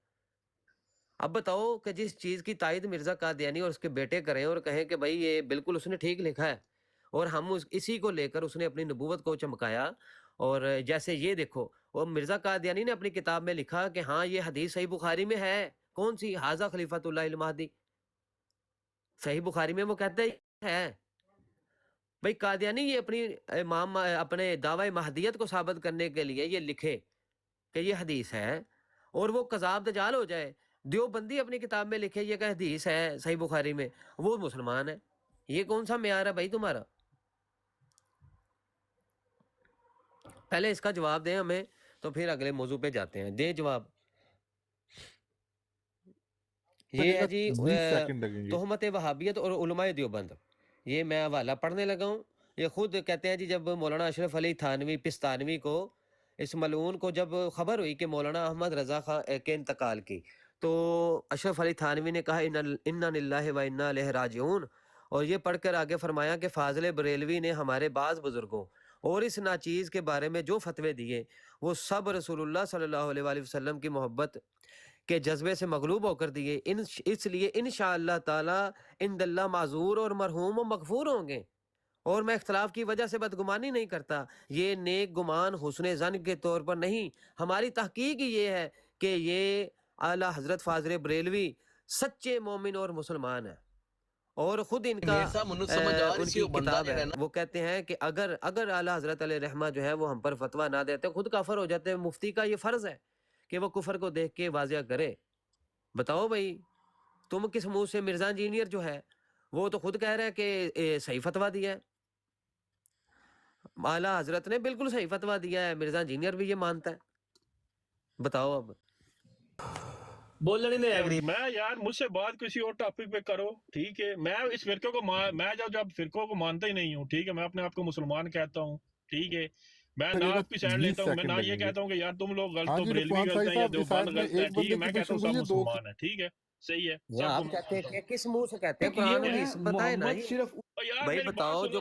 اب بتاؤ کہ جس چیز کی تائید مرزا قادیانی اور اس کے بیٹے کریں اور کہیں کہ بھائی یہ بالکل اس نے ٹھیک لکھا ہے، اور ہم اسی کو لے کر اس نے اپنی نبوت کو چمکایا. اور جیسے یہ دیکھو، وہ مرزا قادیانی نے اپنی کتاب میں لکھا کہ ہاں یہ حدیث صحیح بخاری میں ہے. کون سی؟ حاذا خلیفۃ اللہ المہدی، صحیح بخاری میں وہ کہتا ہے. بھائی قادیانی یہ اپنے دعوی مہدیت کو ثابت کرنے کے لیے یہ لکھے کہ یہ حدیث ہے، اور وہ کذاب دجال ہو جائے. دیوبندی اپنی کتاب میں لکھے یہ کہ حدیث ہے صحیح بخاری میں، وہ مسلمان ہے. یہ کون سا معیار ہے بھائی تمہارا؟ پہلے اس کا جواب دیں ہمیں، تو پھر اگلے موضوع پہ جاتے ہیں. دیں جواب. یہ ہے جی 20 سیکنڈ لگیں گے. تہمت وہابیت اور علماء دیوبند. یہ میں حوالہ پڑھنے لگا ہوں. یہ خود کہتے ہیں جی، جب مولانا اشرف علی تھانوی پستانوی کو، اس ملعون کو جب خبر ہوئی کہ مولانا احمد رضا خان کے انتقال کی، تو اشرف علی تھانوی نے کہا انا للہ و انا الیہ راجعون. اور یہ پڑھ کر آگے فرمایا کہ فاضل بریلوی نے ہمارے بعض بزرگوں اور اس ناچیز کے بارے میں جو فتوے دیے، وہ سب رسول اللہ صلی اللہ علیہ وآلہ وسلم کی محبت کے جذبے سے مغلوب ہو کر دیے. اس لیے انشاءاللہ تعالی عند اللہ معذور اور مرحوم و مغفور ہوں گے. اور میں اختلاف کی وجہ سے بدگمانی نہیں کرتا، یہ نیک گمان حسن ظن کے طور پر نہیں، ہماری تحقیق یہ ہے کہ یہ اعلیٰ حضرت فاضل بریلوی سچے مومن اور مسلمان ہیں. اور خود ان کا ان کی کتاب ہے، وہ کہتے ہیں کہ اگر اعلیٰ حضرت علیہ رحمہ جو ہے وہ ہم پر فتویٰ نہ دیتے خود کافر ہو جاتے. مفتی کا یہ فرض ہے کہ وہ کفر کو دیکھ کے واضح کرے. بتاؤ بھائی، تم کس منہ سے؟ مرزا انجینئر جو ہے وہ تو خود کہہ رہا ہے کہ صحیح فتویٰ دیا ہے، اعلیٰ حضرت نے بالکل صحیح فتویٰ دیا ہے، مرزا انجینئر بھی یہ مانتا ہے. بتاؤ اب. بولنے نہیں ایگری میں یار، مجھ سے بات کسی اور ٹاپک پہ کرو. ٹھیک ہے، میں اس فرقے کو میں جب فرقوں کو مانتا ہی نہیں ہوں. ٹھیک ہے، میں اپنے آپ کو مسلمان کہتا ہوں. ٹھیک ہے، میں نہ آپ کی سائڈ لیتا ہوں، میں نہ یہ کہتا ہوں کہ یار تم لوگ غلط ہو، بریلوی غلط ہے یا دیوبند غلط ہے. ٹھیک ہے، میں کہتا ہوں سب مسلمان ہیں. ٹھیک ہے، صحیح ہے. آپ کہتے ہیں کہ کس منہ سے کہتے ہیں؟ قرآن حدیث بتائے نا. بھائی بتاؤ جو